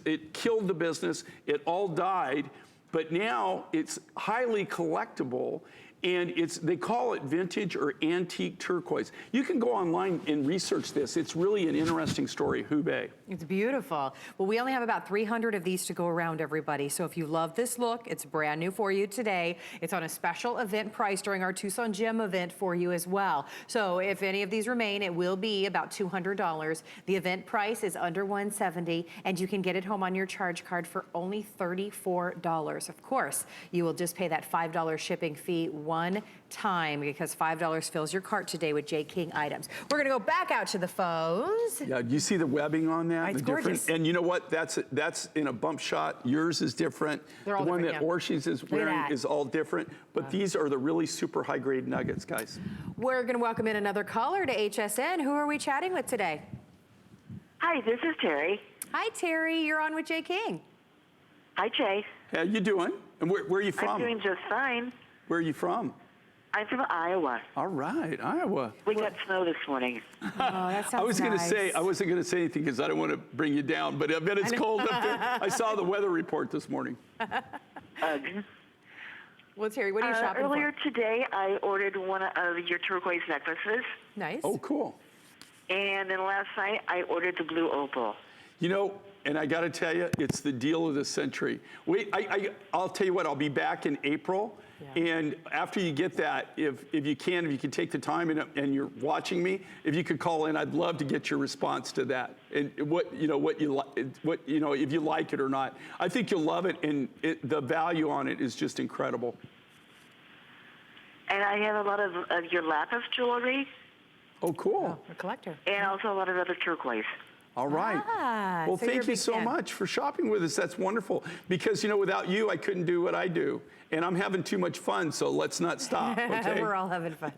it killed the business, it all died, but now it's highly collectible, and they call it vintage or antique turquoise. You can go online and research this. It's really an interesting story, Hubei. It's beautiful. Well, we only have about 300 of these to go around, everybody. So if you love this look, it's brand new for you today. It's on a special event price during our Tucson Gem event for you as well. So if any of these remain, it will be about $200. The event price is under $170, and you can get it home on your charge card for only $34. Of course, you will just pay that $5 shipping fee one time, because $5 fills your cart today with J. King items. We're going to go back out to the phones. Yeah, do you see the webbing on that? It's gorgeous. And you know what? That's in a bump shot. Yours is different. They're all the one different, that Orshis is wearing is all different. But these are the really super high grade nuggets, guys. We're going to welcome in another caller to HSN. Who are we chatting with today? Hi, this is Terry. Hi, Terry. You're on with J. King. Hi, Jay. How you doing? And where are you from? I'm doing just fine. Where are you from? I'm from Iowa. All right, Iowa. We got snow this morning. Oh, that sounds I wasn't nice. going to say, I wasn't going to say anything because I don't want to bring you down, but I bet it's cold up there. I saw the weather report this morning. Well, Terry, what are you shopping earlier today, I ordered one of your turquoise necklaces. Nice. Oh, cool. And then last night, I ordered the blue opal. And I got to tell you, it's the deal of the century. Wait, I'll tell you what, I'll be back in April. Yeah. And after you get that, if you can take the time and you're watching me, if you could call in, I'd love to get your response to that and if you like it or not. I think you'll love it, and the value on it is just incredible. And I have a lot of your lapis jewelry. Oh, cool. A collector. And also a lot of other turquoise. All right. Well, so thank you so much for shopping with us. That's wonderful. Because, without you, I couldn't do what I do. And I'm having too much fun, so let's not stop, okay? We're all having fun.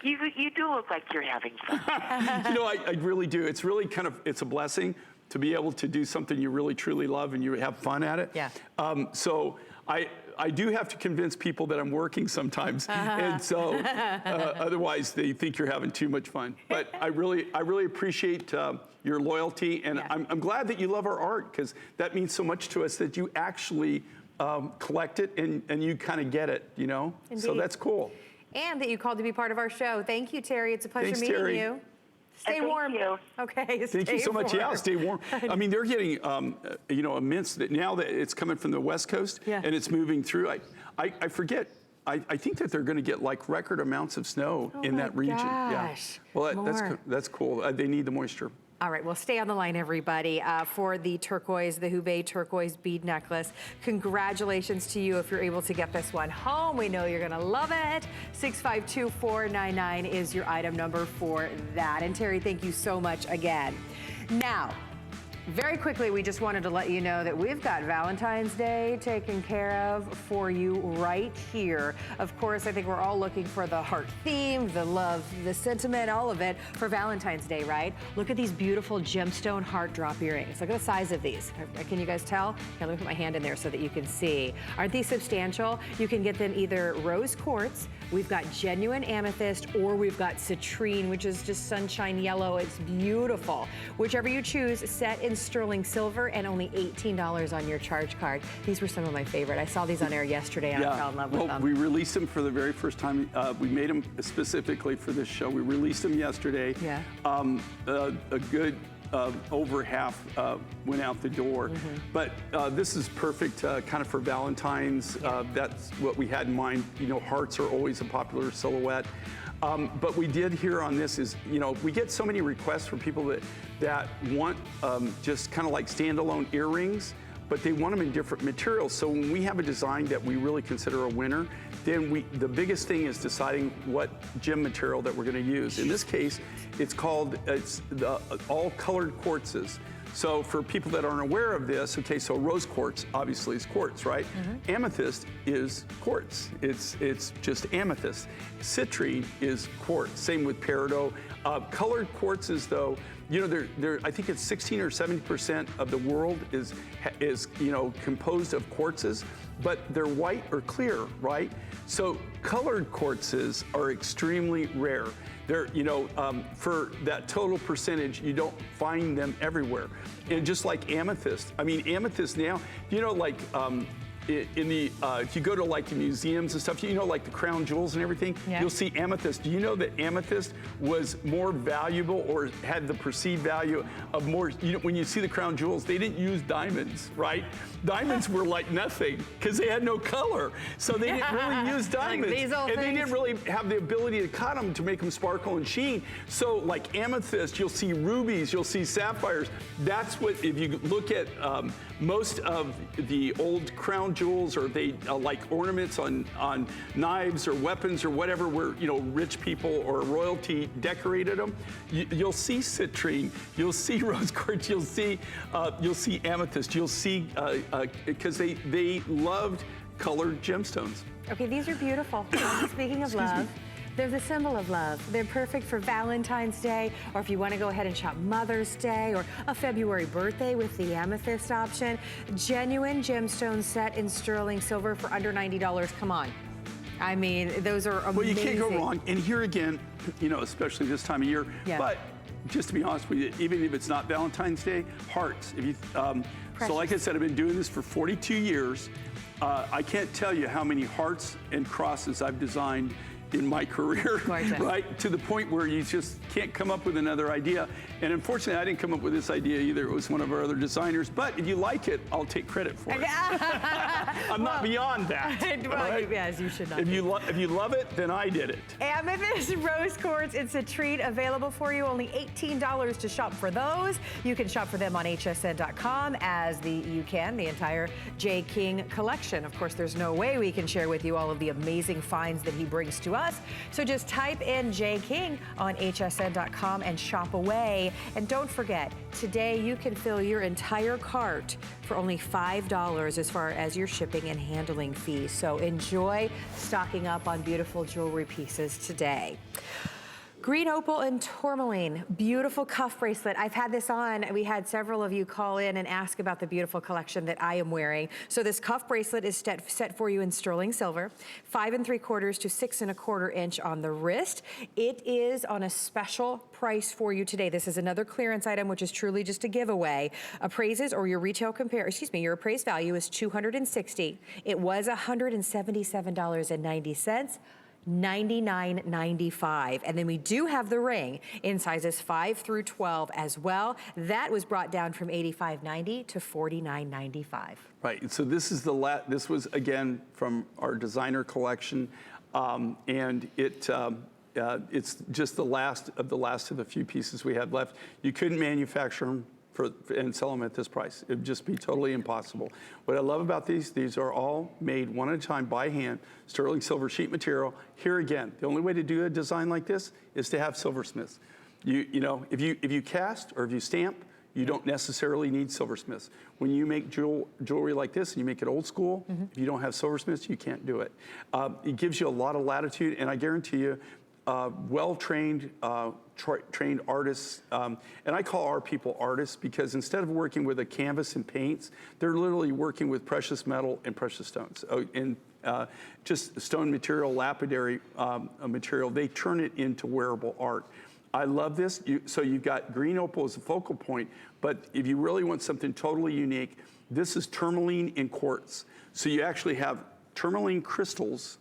You do look like you're having fun. I really do. It's really it's a blessing to be able to do something you really, truly love and you have fun at it. Yeah. So I do have to convince people that I'm working sometimes, and so otherwise they think you're having too much fun. But I really appreciate your loyalty, and I'm glad that you love our art, because that means so much to us that you actually collect it and you kind of get it, Indeed. So that's cool. And that you called to be part of our show. Thank you, Terry. It's a pleasure meeting Terry. you. Stay warm. You. Okay. Thank you so much. Yeah, stay warm. I mean, they're getting, immense. Now that it's coming from the West Coast and it's moving through. I forget. I think that they're going to get like record amounts of snow in that region. Gosh. Yeah. Well, that's cool. They need the moisture. All right, well, stay on the line, everybody, for the turquoise, the Hubei turquoise bead necklace. Congratulations to you if you're able to get this one home. We know you're going to love it. 652-499 is your item number for that. And Terry, thank you so much again. Now, very quickly, we just wanted to let you know that we've got Valentine's Day taken care of for you right here. Of course, I think we're all looking for the heart theme, the love, the sentiment, all of it for Valentine's Day, right? Look at these beautiful gemstone heart drop earrings. Look at the size of these. Can you guys tell? Here, let me put my hand in there so that you can see. Aren't these substantial? You can get them either rose quartz, we've got genuine amethyst, or we've got citrine, which is just sunshine yellow. It's beautiful. Whichever you choose, set in sterling silver and only $18 on your charge card. These were some of my favorite. I saw these on air yesterday and I fell in love with them. We released them for the very first time. We made them specifically for this show. We released them yesterday. Yeah. A good over half went out the door. But this is perfect kind of for Valentine's. That's what we had in mind. You know, hearts are always a popular silhouette. But we did here on this is, you know, we get so many requests from people that want just kind of like standalone earrings, but they want them in different materials. So when we have a design that we really consider a winner, then the biggest thing is deciding what gem material that we're going to use. In this case, it's the all colored quartzes. So for people that aren't aware of this, okay, so rose quartz obviously is quartz, right? Amethyst is quartz. It's just amethyst. Citrine is quartz. Same with peridot. Colored quartzes, though, you know, I think it's 16 or 70% of the world is you know, composed of quartzes, but they're white or clear, right? So colored quartzes are extremely rare. They're, you know, for that total percentage, you don't find them everywhere. And just like amethyst, I mean, amethyst now, you know, like in the, if you go to like the museums and stuff, you know, like the crown jewels and everything, you'll see amethyst. Do you know that amethyst was more valuable or had the perceived value of more, you know, when you see the crown jewels, they didn't use diamonds, right? Diamonds were like nothing because they had no color. So they didn't really use diamonds. Like they didn't really have the ability to cut them to make them sparkle and sheen. So like amethyst, you'll see rubies, you'll see sapphires. That's what, if you look at most of the old crown jewels, or they like ornaments on knives or weapons or whatever, where, you know, rich people or royalty decorated them, you'll see citrine, you'll see rose quartz, you'll see amethyst, you'll see because they loved colored gemstones. Okay, these are beautiful. Speaking of love, they're the symbol of love. They're perfect for Valentine's Day, or if you want to go ahead and shop Mother's Day, or a February birthday with the amethyst option. Genuine gemstones set in sterling silver for under $90. Come on. I mean, those are amazing. Well, you can't go wrong. And here again, you know, especially this time of year, but just to be honest with you, even if it's not Valentine's Day, hearts. If you, so like I said, I've been doing this for 42 years. I can't tell you how many hearts and crosses I've designed in my career, right? To the point where you just can't come up with another idea. And unfortunately, I didn't come up with this idea either. It was one of our other designers. But if you like it, I'll take credit for it. I'm not beyond that. Right? Yes, you should not. If you love it, then I did it. Amethyst, rose quartz, it's a treat available for you. Only $18 to shop for those. You can shop for them on hsn.com you can the entire J. King collection. Of course, there's no way we can share with you all of the amazing finds that he brings to us. So just type in J. King on hsn.com and shop away. And don't forget, today you can fill your entire cart for only $5 as far as your shipping and handling fees. So enjoy stocking up on beautiful jewelry pieces today. Green opal and tourmaline, beautiful cuff bracelet. I've had this on. We had several of you call in and ask about the beautiful collection that I am wearing. So this cuff bracelet is set for you in sterling silver, 5 3/4 to 6 1/4 inch on the wrist. It is on a special price for you today. This is another clearance item, which is truly just a giveaway. Appraises or your retail your appraised value is $260. It was $177.90. $99.95. And then we do have the ring in sizes 5 through 12 as well. That was brought down from $85.90 to $49.95. Right, so this is this was again from our designer collection, and it's just the last of the few pieces we had left. You couldn't manufacture them and sell them at this price. It would just be totally impossible. What I love about these are all made one at a time by hand, sterling silver sheet material. Here again, the only way to do a design like this is to have silversmiths. You know, if you cast or if you stamp, you don't necessarily need silversmiths. When you make jewelry like this and you make it old school, if you don't have silversmiths, you can't do it. It gives you a lot of latitude, and I guarantee you, well-trained, trained artists, and I call our people artists because instead of working with a canvas and paints, they're literally working with precious metal and precious stones. And just stone material, lapidary material, they turn it into wearable art. I love this. So you've got green opal as a focal point, but if you really want something totally unique, this is tourmaline in quartz. So you actually have tourmaline crystals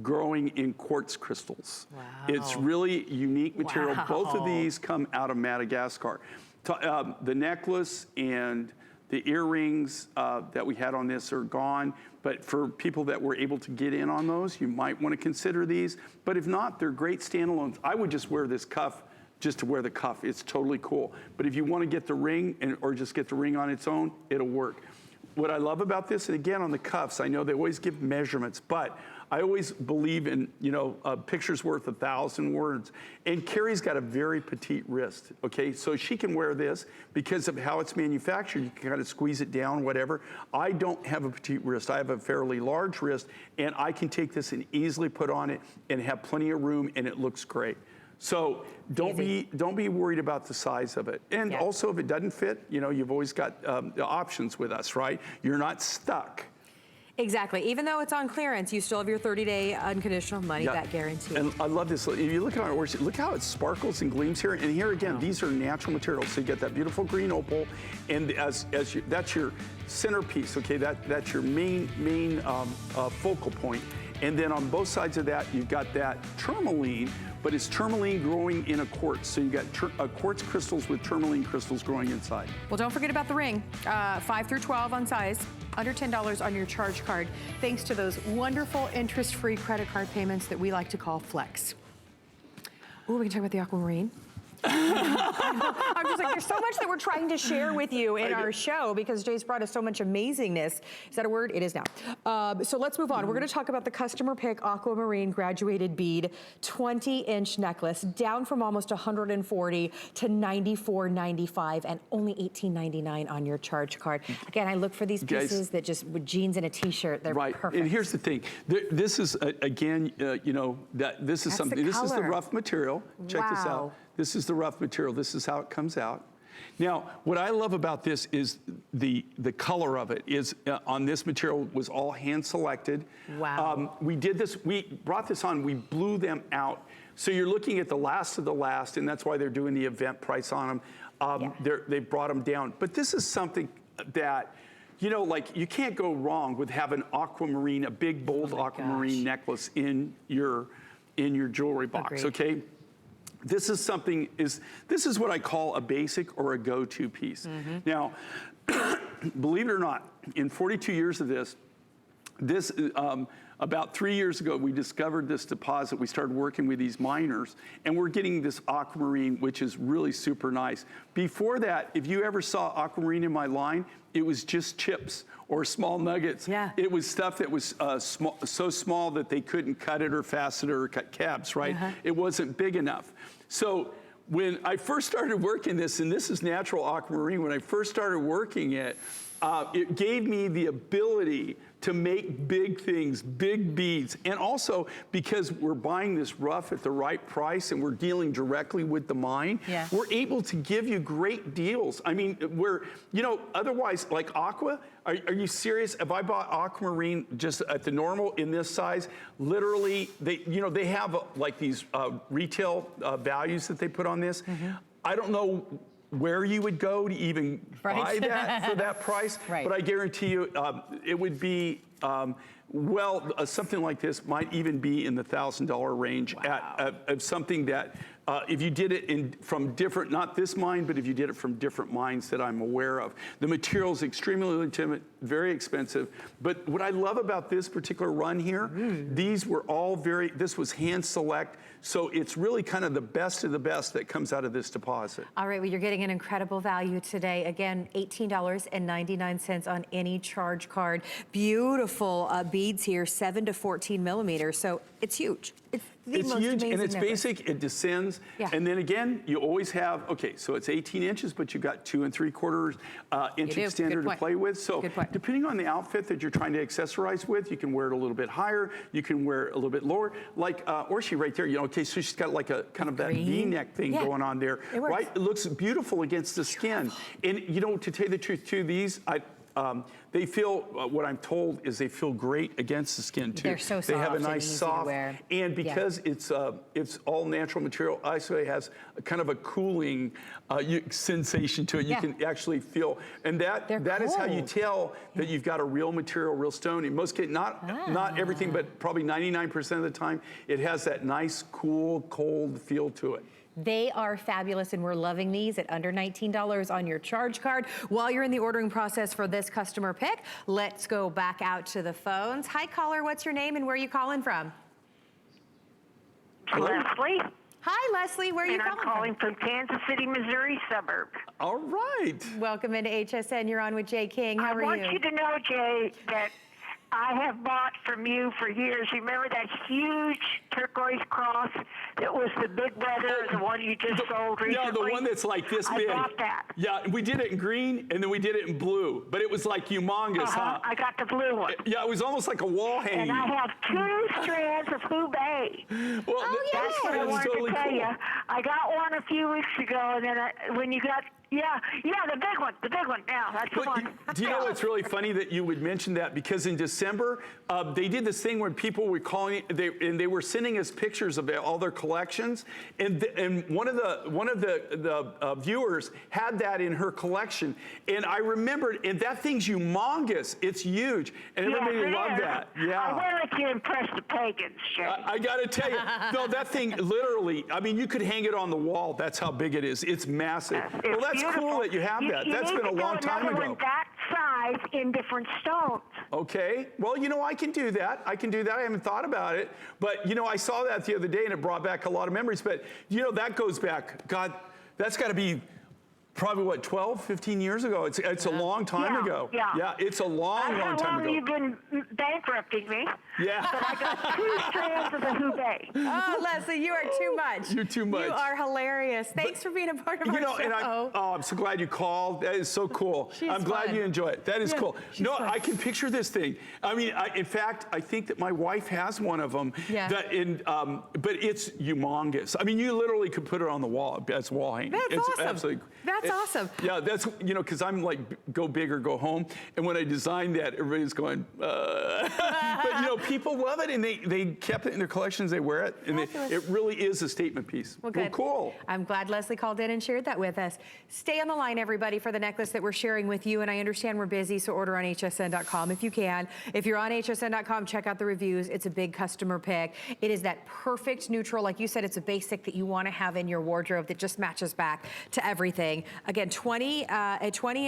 growing in quartz crystals. Wow. It's really unique material. Wow. Both of these come out of Madagascar. The necklace and the earrings that we had on this are gone, but for people that were able to get in on those, you might want to consider these. But if not, they're great standalones. I would just wear this cuff just to wear the cuff. It's totally cool. But if you want to get the ring or just get the ring on its own, it'll work. What I love about this, and again on the cuffs, I know they always give measurements, but I always believe in, you know, a picture's worth 1,000 words. And Carrie's got a very petite wrist, okay? So she can wear this because of how it's manufactured. You can kind of squeeze it down, whatever. I don't have a petite wrist. I have a fairly large wrist, and I can take this and easily put on it and have plenty of room, and it looks great. So don't be worried about the size of it. And also, if it doesn't fit, you know, you've always got the options with us, right? You're not stuck. Exactly. Even though it's on clearance, you still have your 30-day unconditional money-back guarantee. And I love this. If you look at our orchard, look how it sparkles and gleams here. And here again, these are natural materials. So you get that beautiful green opal, and that's your centerpiece. Okay, that's your main focal point. And then on both sides of that, you've got that tourmaline, but it's tourmaline growing in a quartz. So you got quartz crystals with tourmaline crystals growing inside. Well, don't forget about the ring. 5 through 12 on size, under $10 on your charge card, thanks to those wonderful interest-free credit card payments that we like to call Flex. Ooh, we can talk about the aquamarine. I'm just like, there's so much that we're trying to share with you in our show because Jay's brought us so much amazingness. Is that a word? It is now. So let's move on. We're going to talk about the customer pick aquamarine graduated bead 20-inch necklace, down from almost $140 to $94.95 and only $18.99 on your charge card. Again, I look for these pieces that just with jeans and a t-shirt, they're perfect. And here's the thing. This is again, you know, this is something. This is the rough material. Check this out. This is the rough material. This is how it comes out. Now, what I love about this is the color of it is on this material was all hand selected. Wow. We did this, we brought this on, we blew them out. So you're looking at the last of the last, and that's why they're doing the event price on them. They brought them down. But this is something that, you know, like you can't go wrong with having aquamarine, a big, bold aquamarine necklace in your jewelry box, okay? This is something, this is what I call a basic or a go-to piece. Now, believe it or not, in 42 years of this, about 3 years ago, we discovered this deposit. We started working with these miners, and we're getting this aquamarine, which is really super nice. Before that, if you ever saw aquamarine in my line, it was just chips or small nuggets. It was stuff that was so small that they couldn't cut it or fasten it or cut cabs, right? It wasn't big enough. So when I first started working this, and this is natural aquamarine, when I first started working it gave me the ability to make big things, big beads. And also because we're buying this rough at the right price and we're dealing directly with the mine, we're able to give you great deals. I mean, you know, otherwise, like aqua, are you serious? If I bought aquamarine just at the normal in this size, literally, they have like these retail values that they put on this. I don't know where you would go to even buy that for that price, but I guarantee you it would be Well, something like this might even be in the $1,000 range at something that if you did it from different, not this mine, but if you did it from different mines that I'm aware of. The material is extremely legitimate, very expensive. But what I love about this particular run here, these were all this was hand select. So it's really kind of the best of the best that comes out of this deposit. All right, well, you're getting an incredible value today. Again, $18.99 on any charge card. Beautiful beads here, 7 to 14 millimeters. So it's huge. It's huge and it's basic, it descends. Yeah. And then again, you always have, okay, so it's 18 inches, but you've got 2 3/4 inch extender to play with. So depending on the outfit that you're trying to accessorize with, you can wear it a little bit higher, you can wear it a little bit lower. Like Orshi right there, you know, okay, so she's got like a kind of that V-neck thing going on there, right? It looks beautiful against the skin. And you know, to tell you the truth too, these, they feel, what I'm told is they feel great against the skin too. They're so soft. They have a nice and easy soft, to wear. and because it's all natural material, also it has a kind of a cooling sensation to it. You can actually feel, and that is how you tell that you've got a real material, real stone. In most cases, not everything, but probably 99% of the time, it has that nice, cool, cold feel to it. They are fabulous, and we're loving these at under $19 on your charge card. While you're in the ordering process for this customer pick, let's go back out to the phones. Hi, caller. What's your name and where are you calling from? Leslie. Hi, Leslie. Where are you calling from? I'm calling from Kansas City, Missouri suburb. All right. Welcome into HSN. You're on with Jay King. How are you? I want you to know, Jay, that I have bought from you for years. You remember that huge turquoise cross that was the big brother, the one you just sold recently? Yeah, the one that's like this big. I bought that. Yeah, we did it in green, and then we did it in blue, but it was like humongous, huh? I got the blue one. Yeah, it was almost like a wall hanging. And I have 2 strands of Hubei. Well, that's what I wanted totally to tell cool. you. I got one a few weeks ago, and then when you got, the big one, yeah, that's the one. Do you know what's really funny that you would mention that? Because in December, they did this thing where people were calling, they were sending us pictures of all their collections, and one of the viewers had that in her collection, and I remembered, and that thing's humongous. It's huge, and everybody loved that. Yeah. I wanted to impress the pagans, Jay. I got to tell you, no, that thing literally, I mean, you could hang it on the wall. That's how big it is. It's massive. Well, that's cool that you have that. That's been a long time ago. One that size in different stones. Okay. Well, you know, I can do that. I haven't thought about it. But, you know, I saw that the other day, and it brought back a lot of memories. But, you know, that goes back, God, that's got to be probably, what, 12, 15 years ago? It's a long time ago. Yeah, it's a long time ago. How long you've been bankrupting me. Yeah. But I got 2 strands of the Hubei. Oh, Leslie, you are too much. You're too much. You are hilarious. Thanks for being a part of our show. And I'm so glad you called. That is so cool. I'm glad you enjoy it. That is cool. No, I can picture this thing. I mean, in fact, I think that my wife has one of them. Yeah. But it's humongous. I mean, you literally could put it on the wall as wall hanging. That's awesome. Absolutely. That's awesome. Yeah, that's, you know, because I'm like, go big or go home. And when I designed that, everybody's going, But, you know, people love it, and they kept it in their collections. They wear it, and it really is a statement piece. Well, good. Well, cool. I'm glad Leslie called in and shared that with us. Stay on the line, everybody, for the necklace that we're sharing with you. And I understand we're busy, so order on hsn.com if you can. If you're on hsn.com, check out the reviews. It's a big customer pick. It is that perfect neutral. Like you said, it's a basic that you want to have in your wardrobe that just matches back to everything. Again, 20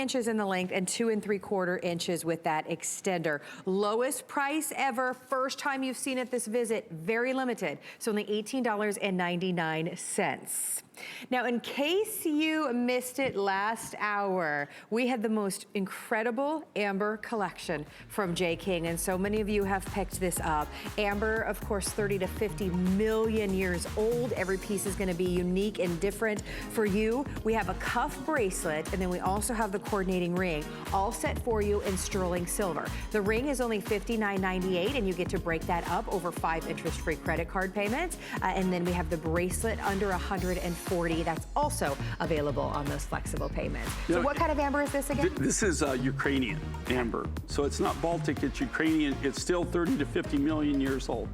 inches in the length and 2 3/4 inches with that extender. Lowest price ever. First time you've seen it this visit. Very limited. So only $18.99. Now, in case you missed it last hour, we had the most incredible amber collection from Jay King, and so many of you have picked this up. Amber, of course, 30 to 50 million years old. Every piece is going to be unique and different for you. We have a cuff bracelet, and then we also have the coordinating ring, all set for you in sterling silver. The ring is only $59.98, and you get to break that up over 5 interest-free credit card payments. And then we have the bracelet under $140. That's also available on those flexible payments. So what kind of amber is this again? This is Ukrainian amber. So it's not Baltic, it's Ukrainian. It's still 30 to 50 million years old.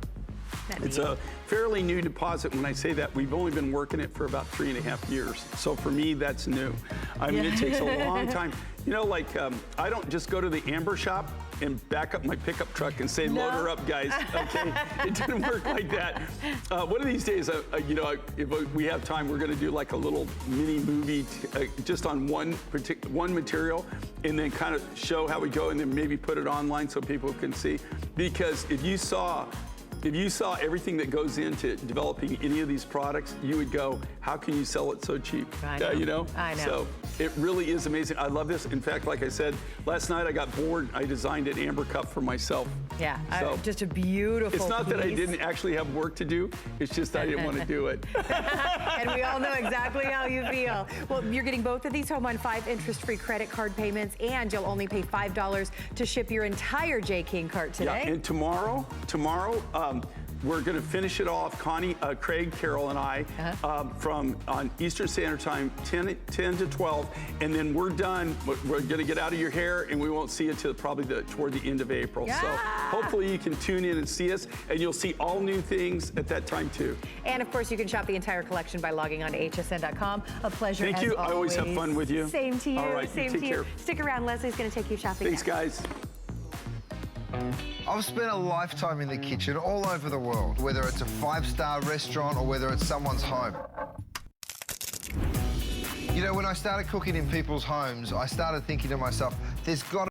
It's a fairly new deposit. When I say that, we've only been working it for about 3.5 years. So for me, that's new. I mean, it takes a long time. You know, like, I don't just go to the Amber shop and back up my pickup truck and say, load her up, guys, okay? It didn't work like that. One of these days, you know, if we have time, we're gonna do like a little mini movie just on one material, and then kind of show how we go, and then maybe put it online so people can see. Because if you saw everything that goes into developing any of these products, you would go, how can you sell it so cheap? I know. You know? I know. So it really is amazing. I love this. In fact, like I said, last night I got bored. I designed an amber cup for myself. Yeah, So just a beautiful it's not that I piece. didn't actually have work to do. It's just I didn't want to do it. And we all know exactly how you feel. Well, you're getting both of these home on 5 interest-free credit card payments, and you'll only pay $5 to ship your entire J. King cart today. Yeah, and tomorrow, we're going to finish it off, Connie, Craig, Carol, and I, from on Eastern Standard Time, 10 to 12, and then we're done. We're going to get out of your hair, and we won't see you till probably toward the end of April. Yeah. So hopefully you can tune in and see us, and you'll see all new things at that time too. And of course, you can shop the entire collection by logging on to hsn.com. A pleasure. Thank you. I always have fun with you. Same to you. All right, Same take to you. care. Stick around. Leslie's going to take you shopping. Thanks, next. guys. I've spent a lifetime in the kitchen all over the world, whether it's a 5-star restaurant or whether it's someone's home. You know, when I started cooking in people's homes, I started thinking to myself, there's got